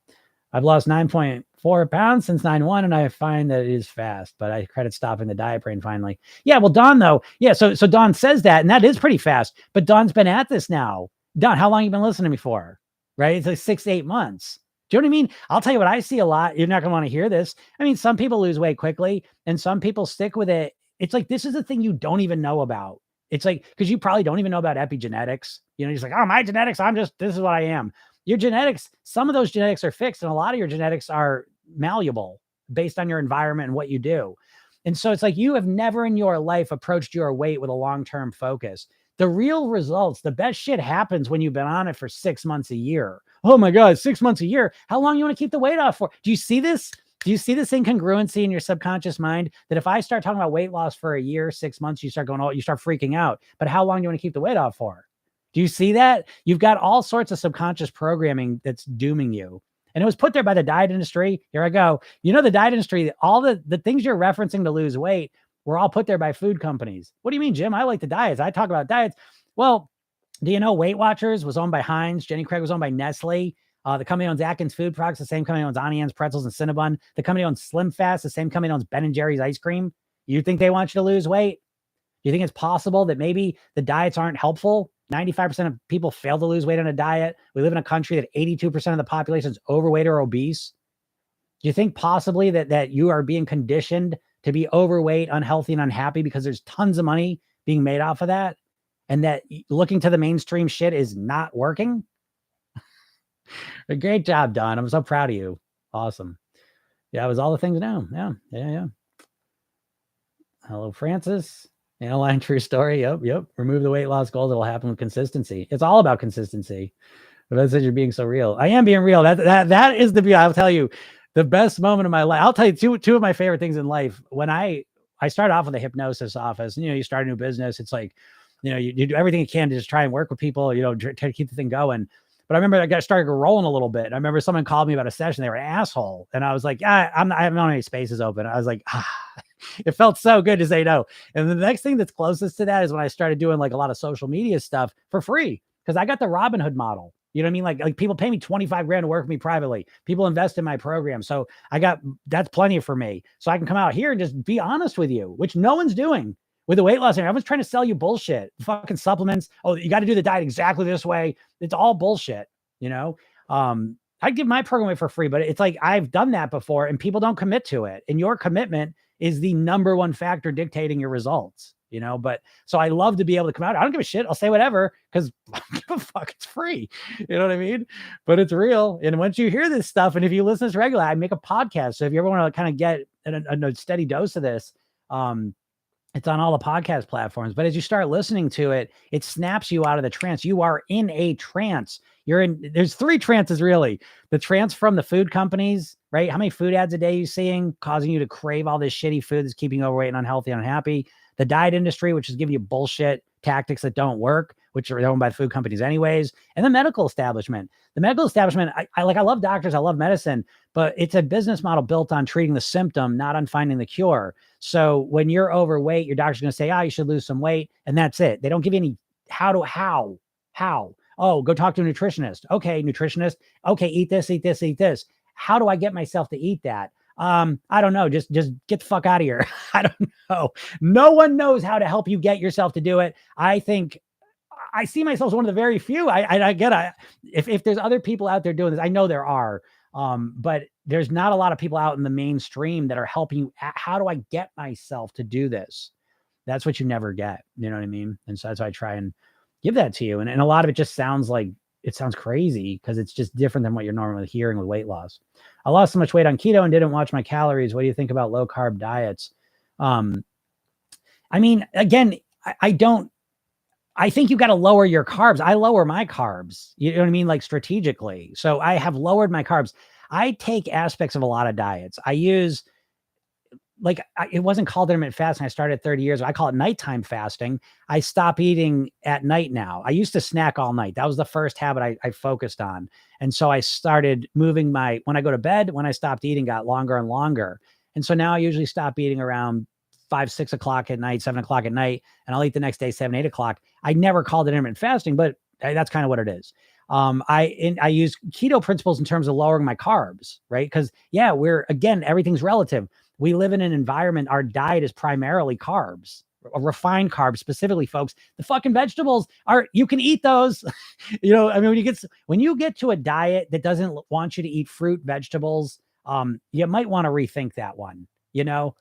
I've lost 9.4 pounds since 9/1, and I find that it is fast, but I credit stopping the diet brain finally. Yeah, well, Dawn, though. Yeah, so Dawn says that, and that is pretty fast, but Dawn's been at this now. Dawn, how long you been listening to me for? Right? It's like 6 to 8 months. Do you know what I mean? I'll tell you what I see a lot. You're not going to want to hear this. I mean, some people lose weight quickly, and some people stick with it. It's like, this is a thing you don't even know about. It's like, because you probably don't even know about epigenetics. You know, you're just like, oh, my genetics, this is what I am. Your genetics, some of those genetics are fixed, and a lot of your genetics are malleable based on your environment and what you do. And so it's like, you have never in your life approached your weight with a long-term focus. The real results, the best shit happens when you've been on it for 6 months, a year. Oh my God, 6 months, a year. How long you want to keep the weight off for? Do you see this? Do you see this incongruency in your subconscious mind that if I start talking about weight loss for a year, 6 months, you start going, oh, you start freaking out. But how long do you want to keep the weight off for? Do you see that? You've got all sorts of subconscious programming that's dooming you. And it was put there by the diet industry. Here I go. You know, the diet industry, all the things you're referencing to lose weight were all put there by food companies. What do you mean, Jim? I like the diets. I talk about diets. Well, do you know Weight Watchers was owned by Heinz? Jenny Craig was owned by Nestle. The company owns Atkins Food Products. The same company owns Auntie Anne's Pretzels and Cinnabon. The company owns Slim Fast. The same company owns Ben & Jerry's Ice Cream. You think they want you to lose weight? Do you think it's possible that maybe the diets aren't helpful? 95% of people fail to lose weight on a diet. We live in a country that 82% of the population is overweight or obese. Do you think possibly that you are being conditioned to be overweight, unhealthy, and unhappy because there's tons of money being made off of that? And that looking to the mainstream shit is not working? A great job, Don. I'm so proud of you. Awesome. Yeah, it was all the things now. Yeah. Hello, Francis. Line true story. Yep. Remove the weight loss goals. It'll happen with consistency. It's all about consistency. But that's you're being so real. I am being real. That is the beauty. I'll tell you, the best moment of my life. I'll tell you two of my favorite things in life. When I started off with a hypnosis office, and, you start a new business. It's like, you do everything you can to just try and work with people, try to keep the thing going. But I remember I started rolling a little bit. I remember someone called me about a session. They were an asshole. And I was like, I have not any spaces open. I was like, it felt so good to say no. And the next thing that's closest to that is when I started doing like a lot of social media stuff for free. Because I got the Robin Hood model. You know what I mean? Like people pay me 25 grand to work with me privately. People invest in my program. So that's plenty for me. So I can come out here and just be honest with you, which no one's doing. With the weight loss, everyone's trying to sell you bullshit, fucking supplements. Oh, you got to do the diet exactly this way. It's all bullshit, I give my program away for free, but it's like, I've done that before and people don't commit to it. And your commitment is the number one factor dictating your results, but so I love to be able to come out. I don't give a shit. I'll say whatever, because I don't give a fuck. It's free. You know what I mean? But it's real. And once you hear this stuff, and if you listen to this regularly, I make a podcast. So if you ever want to kind of get a steady dose of this, it's on all the podcast platforms. But as you start listening to it, it snaps you out of the trance. You are in a trance. There's 3 trances really. The trance from the food companies, right? How many food ads a day are you seeing causing you to crave all this shitty food that's keeping you overweight and unhealthy and unhappy? The diet industry, which is giving you bullshit tactics that don't work, which are owned by food companies anyways. And the medical establishment. The medical establishment, I love doctors, I love medicine, but it's a business model built on treating the symptom, not on finding the cure. So when you're overweight, your doctor's going to say, you should lose some weight. And that's it. They don't give you any how. Oh, go talk to a nutritionist. Okay, nutritionist. Okay, eat this. How do I get myself to eat that? I don't know. Just get the fuck out of here. I don't know. No one knows how to help you get yourself to do it. I think I see myself as one of the very few. If there's other people out there doing this, I know there are, but there's not a lot of people out in the mainstream that are helping you. How do I get myself to do this? That's what you never get. You know what I mean? And so that's why I try and give that to you. And a lot of it just sounds crazy because it's just different than what you're normally hearing with weight loss. I lost so much weight on keto and didn't watch my calories. What do you think about low carb diets? I mean, again, I think you got to lower your carbs. I lower my carbs, you know what I mean? Like strategically. So I have lowered my carbs. I take aspects of a lot of diets. I use it wasn't called intermittent fasting. I started 30 years ago. I call it nighttime fasting. I stop eating at night now. I used to snack all night. That was the first habit I focused on. And so I started moving when I go to bed, when I stopped eating got longer and longer. And so now I usually stop eating around 5, 6 o'clock at night, 7 o'clock at night, and I'll eat the next day, 7, 8 o'clock. I never called it intermittent fasting, but that's kind of what it is. I use keto principles in terms of lowering my carbs, right? Because everything's relative. We live in an environment, our diet is primarily carbs, refined carbs, specifically, folks. The fucking vegetables you can eat those. You know, I mean, when you get to a diet that doesn't want you to eat fruit, vegetables, you might want to rethink that one, you know,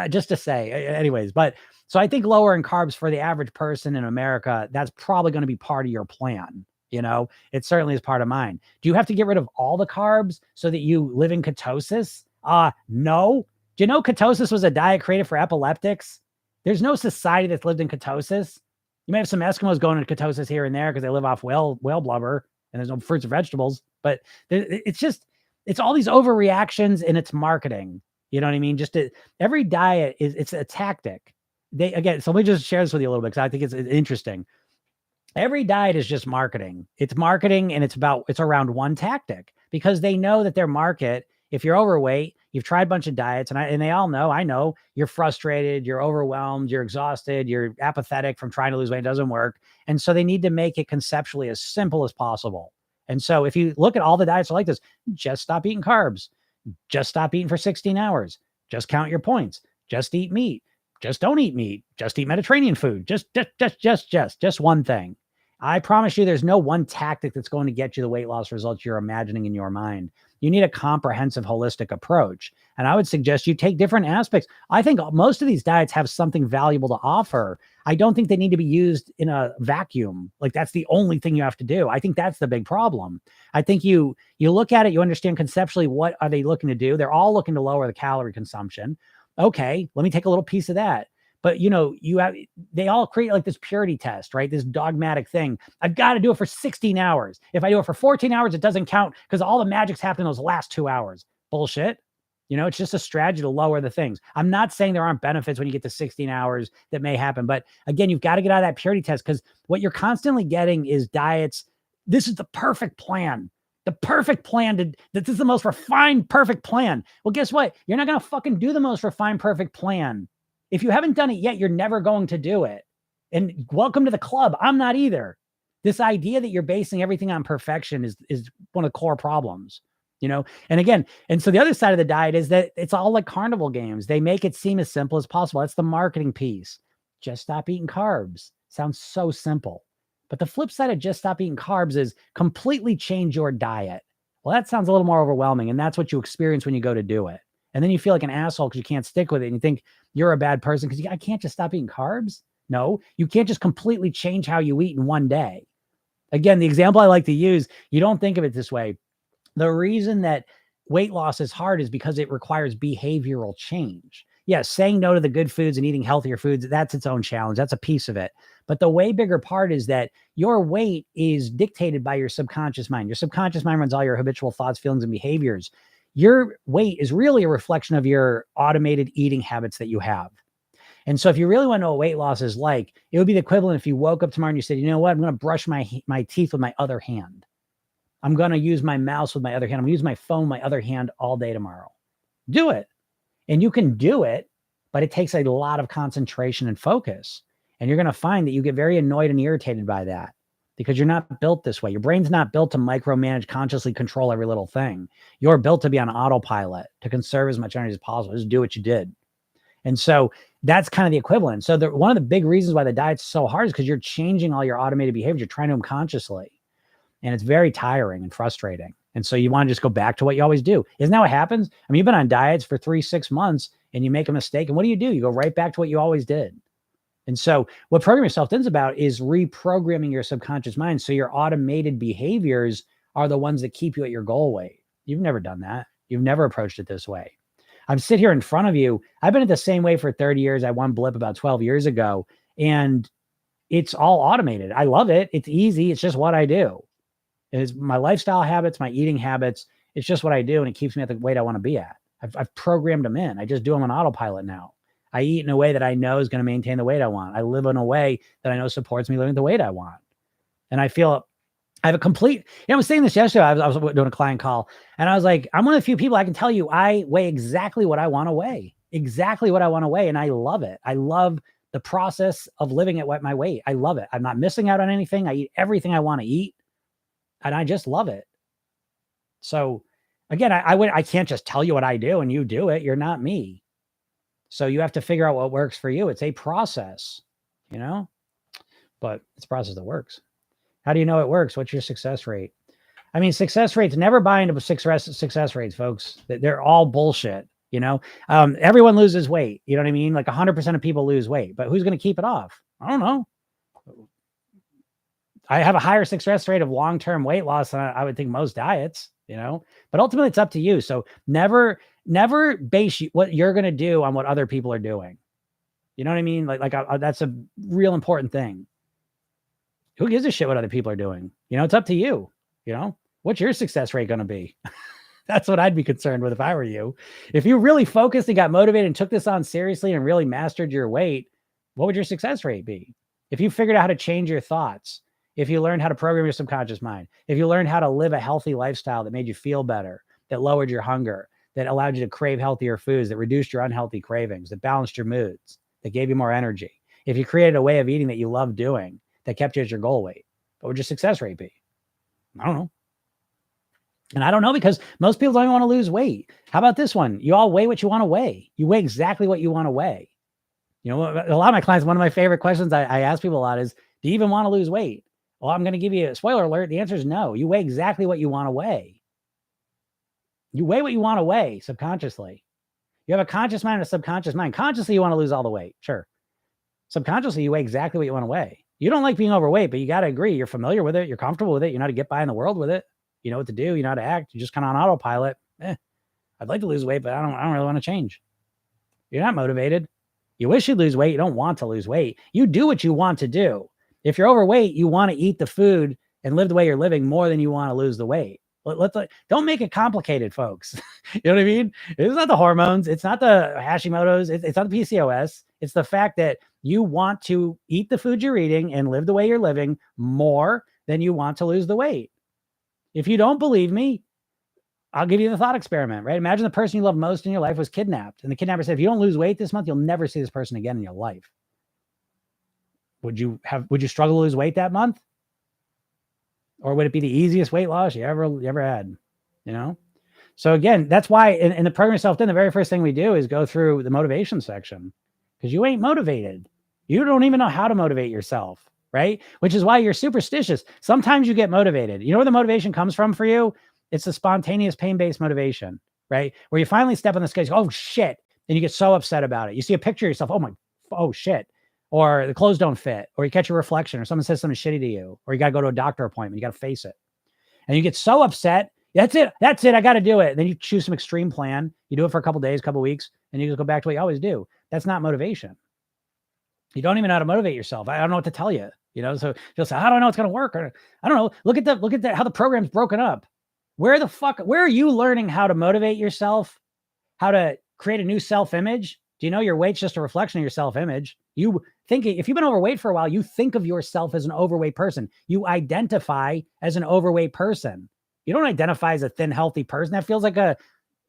just to say anyways. But so I think lowering carbs for the average person in America, that's probably going to be part of your plan. You know, it certainly is part of mine. Do you have to get rid of all the carbs so that you live in ketosis? No. Do you know ketosis was a diet created for epileptics? There's no society that's lived in ketosis. You may have some Eskimos going into ketosis here and there because they live off whale blubber and there's no fruits or vegetables. But it's all these overreactions and it's marketing. You know what I mean? Every diet it's a tactic. So let me just share this with you a little bit because I think it's interesting. Every diet is just marketing. It's marketing and it's around one tactic because they know that their market, if you're overweight, you've tried a bunch of diets and they all know, I know you're frustrated, you're overwhelmed, you're exhausted, you're apathetic from trying to lose weight. It doesn't work. And so they need to make it conceptually as simple as possible. And so if you look at all the diets like this, just stop eating carbs, just stop eating for 16 hours, just count your points, just eat meat, just don't eat meat, just eat Mediterranean food, just one thing. I promise you there's no one tactic that's going to get you the weight loss results you're imagining in your mind. You need a comprehensive, holistic approach. And I would suggest you take different aspects. I think most of these diets have something valuable to offer. I don't think they need to be used in a vacuum. Like that's the only thing you have to do. I think that's the big problem. I think you look at it, you understand conceptually what are they looking to do? They're all looking to lower the calorie consumption. Okay, let me take a little piece of that. But they all create like this purity test, right? This dogmatic thing. I've got to do it for 16 hours. If I do it for 14 hours, it doesn't count because all the magic's happened in those last 2 hours. Bullshit. You know, it's just a strategy to lower the things. I'm not saying there aren't benefits when you get to 16 hours that may happen. But again, you've got to get out of that purity test because what you're constantly getting is diets. This is the perfect plan. The perfect plan this is the most refined, perfect plan. Well, guess what? You're not going to fucking do the most refined, perfect plan. If you haven't done it yet, you're never going to do it. And welcome to the club. I'm not either. This idea that you're basing everything on perfection is one of the core problems, you know? And again, so the other side of the diet is that it's all like carnival games. They make it seem as simple as possible. That's the marketing piece. Just stop eating carbs. Sounds so simple. But the flip side of just stop eating carbs is completely change your diet. Well, that sounds a little more overwhelming. And that's what you experience when you go to do it. And then you feel like an asshole because you can't stick with it. And you think you're a bad person because I can't just stop eating carbs. No, you can't just completely change how you eat in one day. Again, the example I like to use, you don't think of it this way. The reason that weight loss is hard is because it requires behavioral change. Yes, saying no to the good foods and eating healthier foods, that's its own challenge. That's a piece of it. But the way bigger part is that your weight is dictated by your subconscious mind. Your subconscious mind runs all your habitual thoughts, feelings, and behaviors. Your weight is really a reflection of your automated eating habits that you have. And so if you really want to know what weight loss is like, it would be the equivalent if you woke up tomorrow and you said, you know what, I'm going to brush my teeth with my other hand. I'm going to use my mouse with my other hand. I'm going to use my phone, my other hand all day tomorrow. Do it. And you can do it, but it takes a lot of concentration and focus. And you're going to find that you get very annoyed and irritated by that because you're not built this way. Your brain's not built to micromanage, consciously control every little thing. You're built to be on autopilot, to conserve as much energy as possible. Just do what you did. And so that's kind of the equivalent. So one of the big reasons why the diet's so hard is because you're changing all your automated behaviors. You're trying to them consciously. And it's very tiring and frustrating. And so you want to just go back to what you always do. Isn't that what happens? I mean, you've been on diets for 3-6 months and you make a mistake. And what do? You go right back to what you always did. And so what Program Yourself Thin is about is reprogramming your subconscious mind. So your automated behaviors are the ones that keep you at your goal weight. You've never done that. You've never approached it this way. I'm sit here in front of you. I've been at the same way for 30 years. I had one blip about 12 years ago, and it's all automated. I love it. It's easy. It's just what I do. It's my lifestyle habits, my eating habits. It's just what I do. And it keeps me at the weight I want to be at. I've programmed them in. I just do them on autopilot now. I eat in a way that I know is going to maintain the weight I want. I live in a way that I know supports me living the weight I want. And I feel I have a complete, I was saying this yesterday. I was doing a client call and I was like, I'm one of the few people I can tell you, I weigh exactly what I want to weigh, exactly what I want to weigh. And I love it. I love the process of living at my weight. I love it. I'm not missing out on anything. I eat everything I want to eat and I just love it. So again, I can't just tell you what I do and you do it. You're not me. So you have to figure out what works for you. It's a process, but it's a process that works. How do you know it works? What's your success rate? I mean, success rates, never buy into success rates, folks. They're all bullshit. Everyone loses weight. You know what I mean? Like 100% of people lose weight, but who's going to keep it off? I don't know. I have a higher success rate of long-term weight loss than I would think most diets, but ultimately it's up to you. So never base what you're going to do on what other people are doing. You know what I mean? That's a real important thing. Who gives a shit what other people are doing? It's up to you. What's your success rate going to be? That's what I'd be concerned with if I were you. If you really focused and got motivated and took this on seriously and really mastered your weight, what would your success rate be? If you figured out how to change your thoughts, if you learned how to program your subconscious mind, if you learned how to live a healthy lifestyle that made you feel better, that lowered your hunger, that allowed you to crave healthier foods, that reduced your unhealthy cravings, that balanced your moods, that gave you more energy. If you created a way of eating that you love doing, that kept you at your goal weight, what would your success rate be? I don't know. And I don't know because most people don't even want to lose weight. How about this one? You all weigh what you want to weigh. You weigh exactly what you want to weigh. A lot of my clients, one of my favorite questions I ask people a lot is, do you even want to lose weight? Well, I'm going to give you a spoiler alert. The answer is no. You weigh exactly what you want to weigh. You weigh what you want to weigh subconsciously. You have a conscious mind and a subconscious mind. Consciously, you want to lose all the weight. Sure. Subconsciously, you weigh exactly what you want to weigh. You don't like being overweight, but you got to agree. You're familiar with it. You're comfortable with it. You know how to get by in the world with it. You know what to do. You know how to act. You're just kind of on autopilot. I'd like to lose weight, but I don't really want to change. You're not motivated. You wish you'd lose weight. You don't want to lose weight. You do what you want to do. If you're overweight, you want to eat the food and live the way you're living more than you want to lose the weight. Don't make it complicated, folks. You know what I mean? It's not the hormones. It's not the Hashimoto's. It's not the PCOS. It's the fact that you want to eat the food you're eating and live the way you're living more than you want to lose the weight. If you don't believe me, I'll give you the thought experiment, right? Imagine the person you love most in your life was kidnapped. And the kidnapper said, if you don't lose weight this month, you'll never see this person again in your life. Would you struggle to lose weight that month? Or would it be the easiest weight loss you ever had? So again, that's why in the Program Yourself Thin, the very first thing we do is go through the motivation section, because you ain't motivated. You don't even know how to motivate yourself, right? Which is why you're superstitious. Sometimes you get motivated. You know where the motivation comes from for you? It's the spontaneous pain-based motivation, right? Where you finally step on the scale, oh shit, and you get so upset about it. You see a picture of yourself, oh shit. Or the clothes don't fit, or you catch a reflection, or someone says something shitty to you, or you got to go to a doctor appointment. You got to face it. And you get so upset. That's it. I got to do it. And then you choose some extreme plan. You do it for a couple days, couple weeks, and you just go back to what you always do. That's not motivation. You don't even know how to motivate yourself. I don't know what to tell you, so you'll say, I don't know it's going to work. Or I don't know. Look at how the program's broken up. Where are you learning how to motivate yourself? How to create a new self-image? Do you know your weight's just a reflection of your self-image? You think if you've been overweight for a while, you think of yourself as an overweight person. You identify as an overweight person. You don't identify as a thin, healthy person. That feels like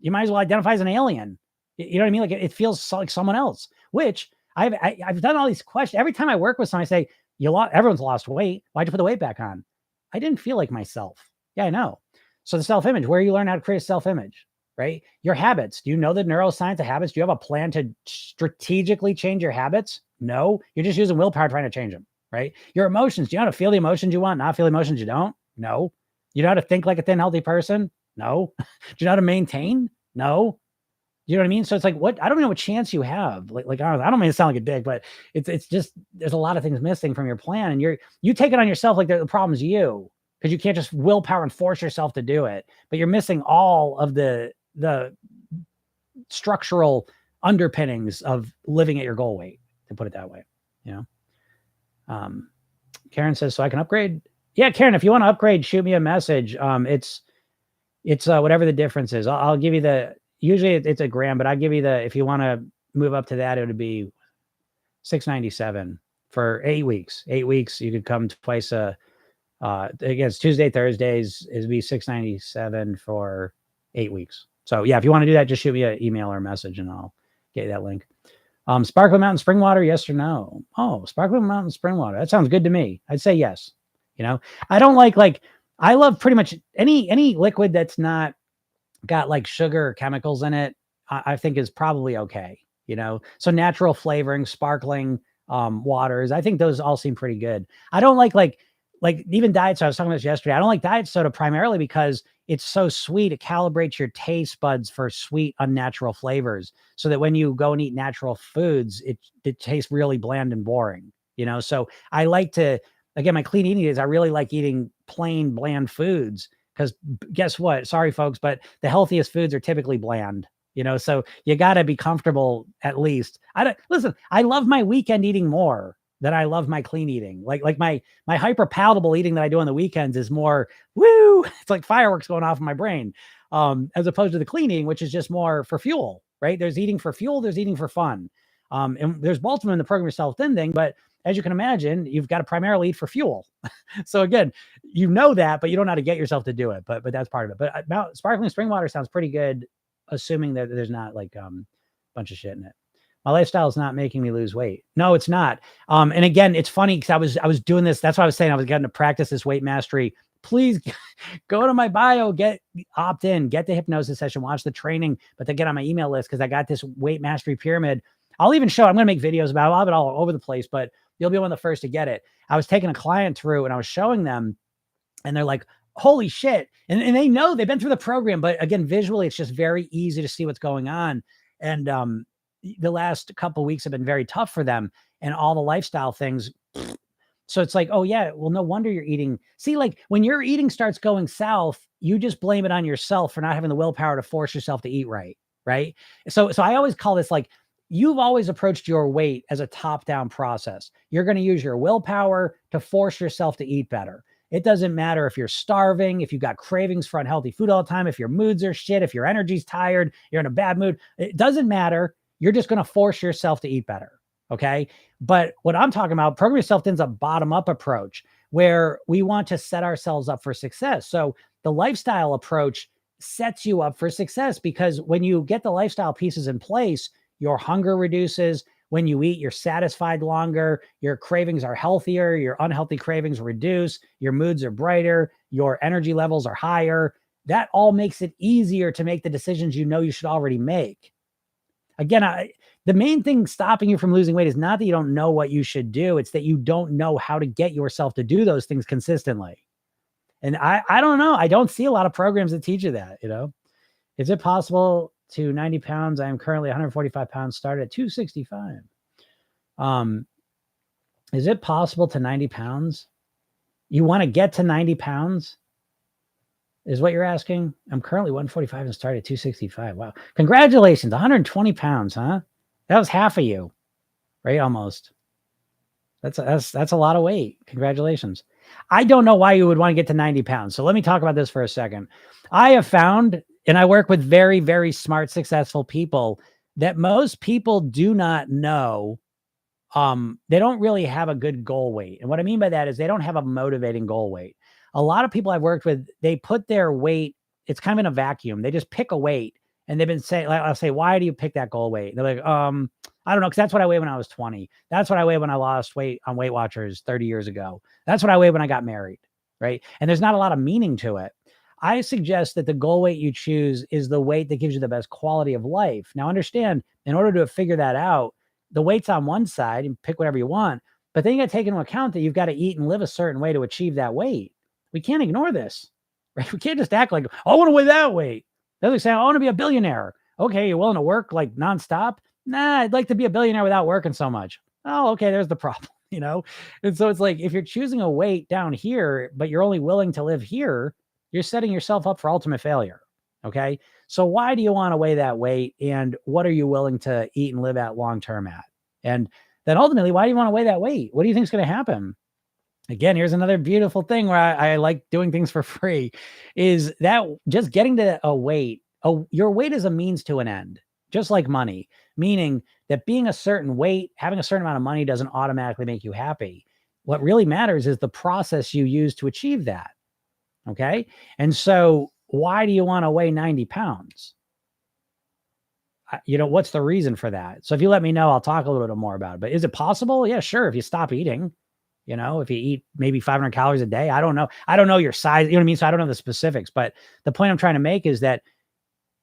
you might as well identify as an alien. You know what I mean? Like it feels like someone else, which I've done all these questions. Every time I work with someone, I say, everyone's lost weight. Why'd you put the weight back on? I didn't feel like myself. Yeah, I know. So the self-image, where you learn how to create a self-image. right? Your habits. Do you know the neuroscience of habits? Do you have a plan to strategically change your habits? No, you're just using willpower trying to change them, right? Your emotions. Do you know how to feel the emotions you want, not feel the emotions you don't? No. You know how to think like a thin, healthy person? No. Do you know how to maintain? No. You know what I mean? So it's like, what? I don't know what chance you have. Like I don't mean to sound like a dick, but it's just there's a lot of things missing from your plan, and you take it on yourself like the problem's you, because you can't just willpower and force yourself to do it. But you're missing all of the structural underpinnings of living at your goal weight, to put it that way. You know. Karen says, so I can upgrade. Yeah, Karen, if you want to upgrade, shoot me a message. It's whatever the difference is. I'll give you the, usually it's a gram, but I'll give you the, if you want to move up to that, it would be $697 for 8 weeks. 8 weeks. You could come twice again, it's Tuesday, Thursdays. It'd be $697 for 8 weeks. So yeah, if you want to do that, just shoot me an email or a message and I'll get you that link. Sparkling Mountain spring water, yes or no? Oh, Sparkling Mountain spring water. That sounds good to me. I'd say yes. You know, I don't like I love pretty much any liquid that's not got like sugar or chemicals in it. I think is probably okay. You know, so natural flavoring, sparkling waters. I think those all seem pretty good. I don't like even diet soda. I was talking about this yesterday. I don't like diet soda primarily because it's so sweet. It calibrates your taste buds for sweet, unnatural flavors, so that when you go and eat natural foods, it tastes really bland and boring. You know, so I like to, again, my clean eating is I really like eating plain, bland foods, because guess what? Sorry, folks, but the healthiest foods are typically bland. You know, so you got to be comfortable at least. Listen, I love my weekend eating more than I love my clean eating. Like my hyper palatable eating that I do on the weekends is more woo. It's like fireworks going off in my brain, as opposed to the clean eating, which is just more for fuel, right? There's eating for fuel. There's eating for fun. And there's both of them in the Program Yourself Thin thing, but as you can imagine, you've got to primarily eat for fuel. So again, you know that, but you don't know how to get yourself to do it. But that's part of it. But sparkling spring water sounds pretty good, assuming that there's not like a bunch of shit in it. My lifestyle is not making me lose weight. No, it's not. And again, it's funny because I was doing this. That's why I was saying I was getting to practice this weight mastery. Please go to my bio, opt in, get the hypnosis session, watch the training, but then get on my email list, because I got this weight mastery pyramid. I'll even show, I'm going to make videos about it. I'll have it all over the place, but you'll be one of the first to get it. I was taking a client through and I was showing them, and they're like, holy shit. And they know they've been through the program, but again, visually, it's just very easy to see what's going on. And the last couple of weeks have been very tough for them, and all the lifestyle things. So it's like, oh yeah, well, no wonder you're eating. See, like when your eating starts going south, you just blame it on yourself for not having the willpower to force yourself to eat right. Right. So I always call this like, you've always approached your weight as a top-down process. You're going to use your willpower to force yourself to eat better. It doesn't matter if you're starving, if you've got cravings for unhealthy food all the time, if your moods are shit, if your energy's tired, you're in a bad mood. It doesn't matter. You're just going to force yourself to eat better. Okay. But what I'm talking about, Program Yourself Thin's a bottom-up approach where we want to set ourselves up for success. So the lifestyle approach sets you up for success, because when you get the lifestyle pieces in place, your hunger reduces. When you eat, you're satisfied longer. Your cravings are healthier. Your unhealthy cravings reduce. Your moods are brighter. Your energy levels are higher. That all makes it easier to make the decisions you know you should already make. Again, the main thing stopping you from losing weight is not that you don't know what you should do. It's that you don't know how to get yourself to do those things consistently. And I don't know. I don't see a lot of programs that teach you that, you know. Is it possible to 90 pounds? I am currently 145 pounds, started at 265. Is it possible to 90 pounds? You want to get to 90 pounds is what you're asking? I'm currently 145 and started at 265. Wow. Congratulations. 120 pounds, huh? That was half of you, right? Almost. That's a lot of weight. Congratulations. I don't know why you would want to get to 90 pounds. So let me talk about this for a second. I have found, and I work with very, very smart, successful people, that most people do not know. They don't really have a good goal weight. And what I mean by that is they don't have a motivating goal weight. A lot of people I've worked with, they put their weight, it's kind of in a vacuum. They just pick a weight, and they've been saying, like, I'll say, why do you pick that goal weight? And they're like, I don't know, because that's what I weighed when I was 20. That's what I weighed when I lost weight on Weight Watchers 30 years ago. That's what I weighed when I got married, right? And there's not a lot of meaning to it. I suggest that the goal weight you choose is the weight that gives you the best quality of life. Now, understand, in order to figure that out, the weight's on one side and pick whatever you want, but then you got to take into account that you've got to eat and live a certain way to achieve that weight. We can't ignore this, right? We can't just act like, I want to weigh that weight. They're like saying, I want to be a billionaire. Okay, you're willing to work like nonstop? Nah, I'd like to be a billionaire without working so much. Oh, okay, there's the problem, you know? And so it's like, if you're choosing a weight down here, but you're only willing to live here, you're setting yourself up for ultimate failure. Okay. So why do you want to weigh that weight? And what are you willing to eat and live at long term at? And then ultimately, why do you want to weigh that weight? What do you think is going to happen? Again, here's another beautiful thing where I like doing things for free, is that just getting to a weight, your weight is a means to an end, just like money, meaning that being a certain weight, having a certain amount of money doesn't automatically make you happy. What really matters is the process you use to achieve that. Okay. And so why do you want to weigh 90 pounds? What's the reason for that? So if you let me know, I'll talk a little bit more about it. But is it possible? Yeah, sure. If you stop eating, if you eat maybe 500 calories a day, I don't know. I don't know your size. You know what I mean? So I don't know the specifics, but the point I'm trying to make is that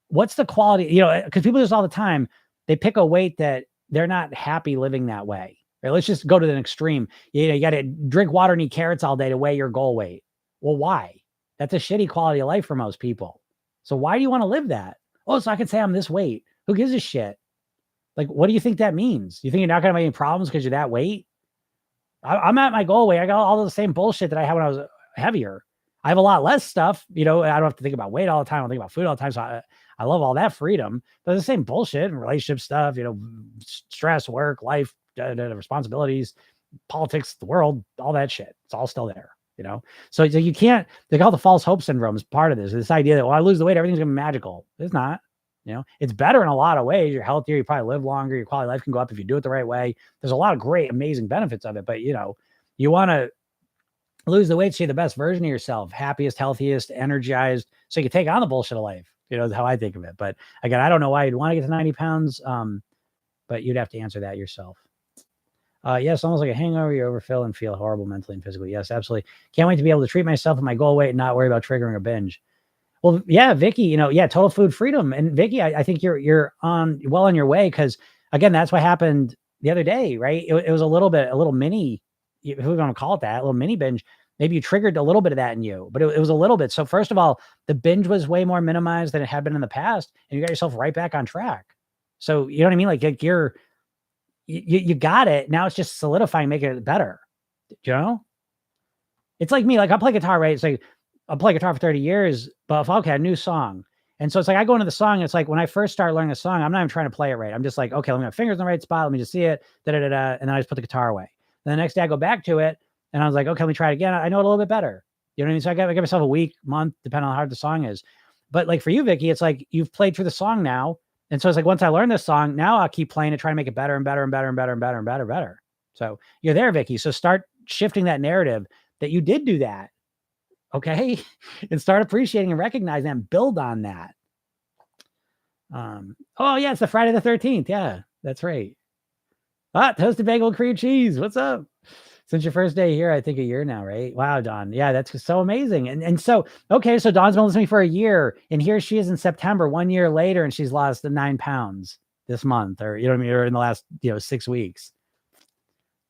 what's the quality, because people do this all the time. They pick a weight that they're not happy living that way. Right? Let's just go to the extreme. You got to drink water and eat carrots all day to weigh your goal weight. Well, why? That's a shitty quality of life for most people. So why do you want to live that? Oh, so I can say I'm this weight. Who gives a shit? Like, what do you think that means? You think you're not going to have any problems because you're that weight? I'm at my goal weight. I got all the same bullshit that I had when I was heavier. I have a lot less stuff. I don't have to think about weight all the time. I don't think about food all the time. So I love all that freedom, but the same bullshit and relationship stuff, stress, work, life, responsibilities, politics, the world, all that shit. It's all still there. So you can't, like, all the false hope syndrome is part of this idea that, well, I lose the weight, everything's gonna be magical. It's not. It's better in a lot of ways. You're healthier, you probably live longer, your quality of life can go up if you do it the right way. There's a lot of great, amazing benefits of it, but you want to lose the weight so you're the best version of yourself, happiest, healthiest, energized, so you can take on the bullshit of life. Is how I think of it. But again, I don't know why you'd want to get to 90 pounds, but you'd have to answer that yourself. Yes, almost like a hangover. You overfill and feel horrible mentally and physically. Yes, absolutely. Can't wait to be able to treat myself at my goal weight and not worry about triggering a binge. Well, yeah, Vicky, total food freedom. And Vicky, I think you're on your way, because again, that's what happened the other day, right? It was a little mini, if we want to call it that, a little mini binge. Maybe you triggered a little bit of that in you, but it was a little bit. So first of all, the binge was way more minimized than it had been in the past, and you got yourself right back on track. So you know what I mean? Like you got it. Now it's just solidifying, making it better. It's like me, like I play guitar, right? It's like I'll play guitar for 30 years, but a new song. And so it's like, I go into the song, and it's like, when I first start learning a song, I'm not even trying to play it right. I'm just like, okay, let me have fingers in the right spot. Let me just see it. And then I just put the guitar away. And the next day I go back to it, and I was like, okay, let me try it again. I know it a little bit better. You know what I mean? So I give myself a week, month, depending on how hard the song is. But like for you, Vicky, it's like you've played through the song now. And so it's like, once I learn this song, now I'll keep playing it, try to make it better and better and better and better and better and better and better. So you're there, Vicky. So start shifting that narrative that you did do that. Okay. And start appreciating and recognizing that and build on that. Oh yeah, it's the Friday the 13th. Yeah, that's right. Toasted bagel cream cheese. What's up? Since your first day here, I think a year now, right? Wow, Dawn. Yeah, that's so amazing. And so, okay, so Dawn's been listening for a year, and here she is in September, 1 year later, and she's lost 9 pounds this month, or, what I mean, or in the last, 6 weeks.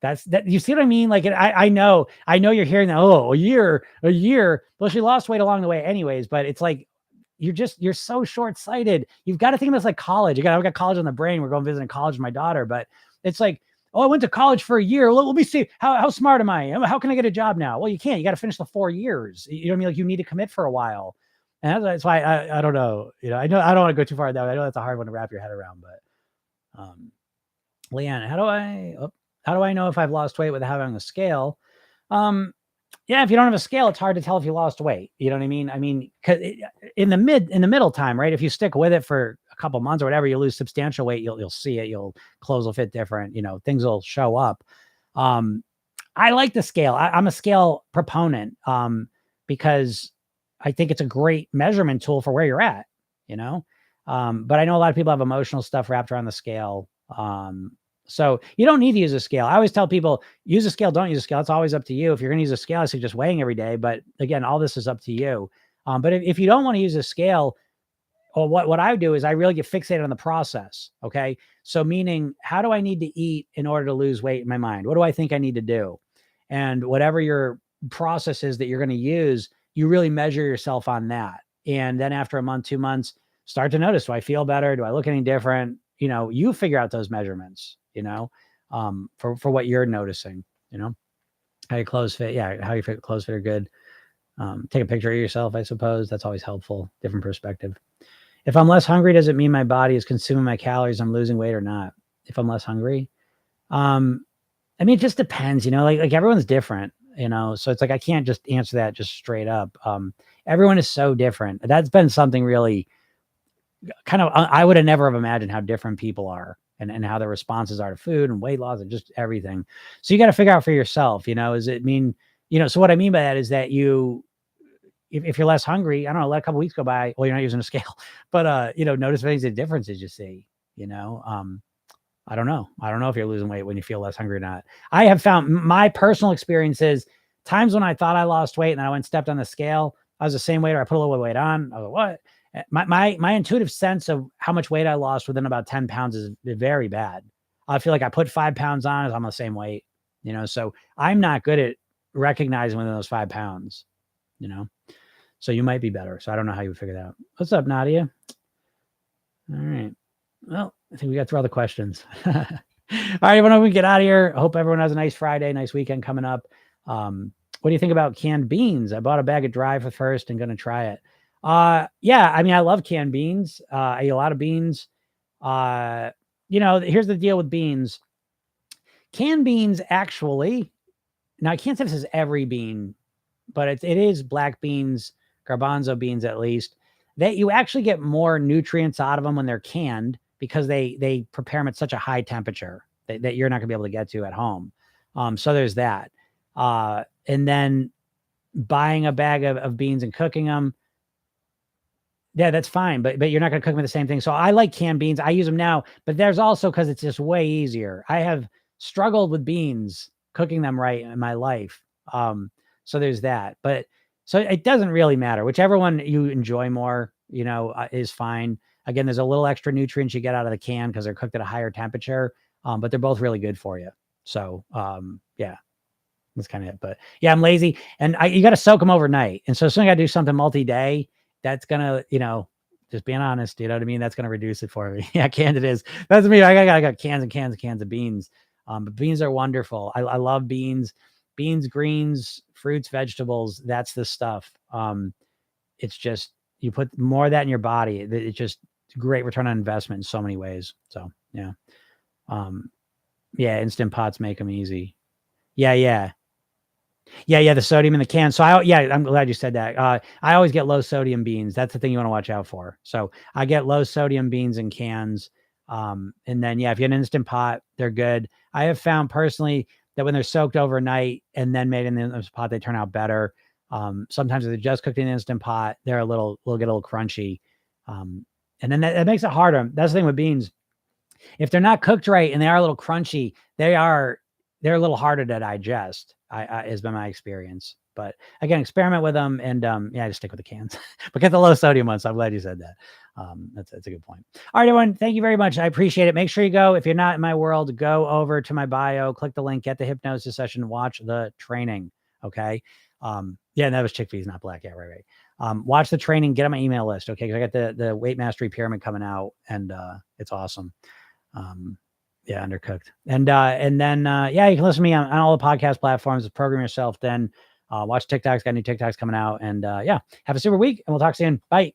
That's that. You see what I mean? Like, I know you're hearing that. Oh, a year. Well, she lost weight along the way anyways, but it's like, you're so short-sighted. You've got to think of this like college. I've got college on the brain. We're going visiting college with my daughter, but it's like, oh, I went to college for a year. Let me see. How smart am I? How can I get a job now? Well, you can't. You got to finish the 4 years. You know what I mean? Like, you need to commit for a while. And that's why I don't know. I know I don't want to go too far that way. I know that's a hard one to wrap your head around, but Leanne, how do I know if I've lost weight without having a scale? Yeah, if you don't have a scale, it's hard to tell if you lost weight. You know what I mean? I mean, 'cause in the middle time, right? If you stick with it for a couple months or whatever, you lose substantial weight. You'll see it. Your clothes will fit different. Things will show up. I like the scale. I'm a scale proponent because I think it's a great measurement tool for where you're at. But I know a lot of people have emotional stuff wrapped around the scale. So you don't need to use a scale. I always tell people, use a scale, don't use a scale. It's always up to you. If you're going to use a scale, I suggest weighing every day. But again, all this is up to you. But if you don't want to use a scale, or what I do is I really get fixated on the process. Okay. So meaning, how do I need to eat in order to lose weight in my mind? What do I think I need to do? And whatever your process is that you're going to use, you really measure yourself on that. And then after a month, 2 months, start to notice, do I feel better? Do I look any different? You figure out those measurements, for what you're noticing, how your clothes fit. Yeah. How your clothes fit are good. Take a picture of yourself, I suppose. That's always helpful. Different perspective. If I'm less hungry, does it mean my body is consuming my calories, I'm losing weight or not? If I'm less hungry? It just depends, like everyone's different, so it's like, I can't just answer that just straight up. Everyone is so different. That's been something really kind of, I would have never have imagined how different people are and how their responses are to food and weight loss and just everything. So you got to figure out for yourself, does it mean, so what I mean by that is that if you're less hungry, I don't know, let a couple weeks go by. Well, you're not using a scale, but notice any differences you see, I don't know. I don't know if you're losing weight when you feel less hungry or not. I have found my personal experiences, times when I thought I lost weight and then I went and stepped on the scale, I was the same weight or I put a little weight on. I go, what? My intuitive sense of how much weight I lost within about 10 pounds is very bad. I feel like I put 5 pounds on as I'm the same weight, so I'm not good at recognizing within those 5 pounds, so you might be better. So I don't know how you would figure that out. What's up, Nadia? All right. Well, I think we got through all the questions. All right, everyone, we get out of here. I hope everyone has a nice Friday, nice weekend coming up. What do you think about canned beans? I bought a bag of dry for first and going to try it. Yeah, I love canned beans. I eat a lot of beans. Here's the deal with beans. Canned beans, actually, now I can't say this is every bean, but it is black beans, garbanzo beans at least, that you actually get more nutrients out of them when they're canned because they prepare them at such a high temperature that you're not gonna be able to get to at home. So there's that. And then buying a bag of beans and cooking them, yeah, that's fine, but you're not gonna cook them with the same thing. So I like canned beans. I use them now, but there's also because it's just way easier. I have struggled with beans, cooking them right in my life. So there's that. But so it doesn't really matter. Whichever one you enjoy more, is fine. Again, there's a little extra nutrients you get out of the can because they're cooked at a higher temperature, but they're both really good for you. So yeah, that's kind of it. But yeah, I'm lazy, and you got to soak them overnight. And so as soon as I got to do something multi-day, that's gonna, just being honest, you know what I mean? That's gonna reduce it for me. Yeah, canned it is. That's me. I got cans and cans and cans of beans. But beans are wonderful. I love beans. Beans, greens, fruits, vegetables, that's the stuff. It's just, you put more of that in your body. It's just great return on investment in so many ways. So, yeah. Yeah, Instant Pots make them easy. Yeah. The sodium in the can. So I'm glad you said that. I always get low sodium beans. That's the thing you want to watch out for. So I get low sodium beans in cans. And then, if you have an Instant Pot, they're good. I have found personally that when they're soaked overnight and then made in the Instant Pot, they turn out better. Sometimes if they're just cooked in the Instant Pot, they're get a little crunchy. And then that makes it harder. That's the thing with beans. If they're not cooked right and they are a little crunchy, they're a little harder to digest. Has been my experience. But again, experiment with them and just stick with the cans. But get the low sodium ones. So I'm glad you said that. That's a good point. All right, everyone. Thank you very much. I appreciate it. Make sure you go. If you're not in my world, go over to my bio, click the link, get the hypnosis session, watch the training. Okay. That was chickpeas, not black. Yeah, right. Watch the training, get on my email list. Okay. Cause I got the weight mastery pyramid coming out and it's awesome. Undercooked. And then you can listen to me on all the podcast platforms, program yourself, then watch TikToks, got new TikToks coming out. And have a super week and we'll talk soon. Bye.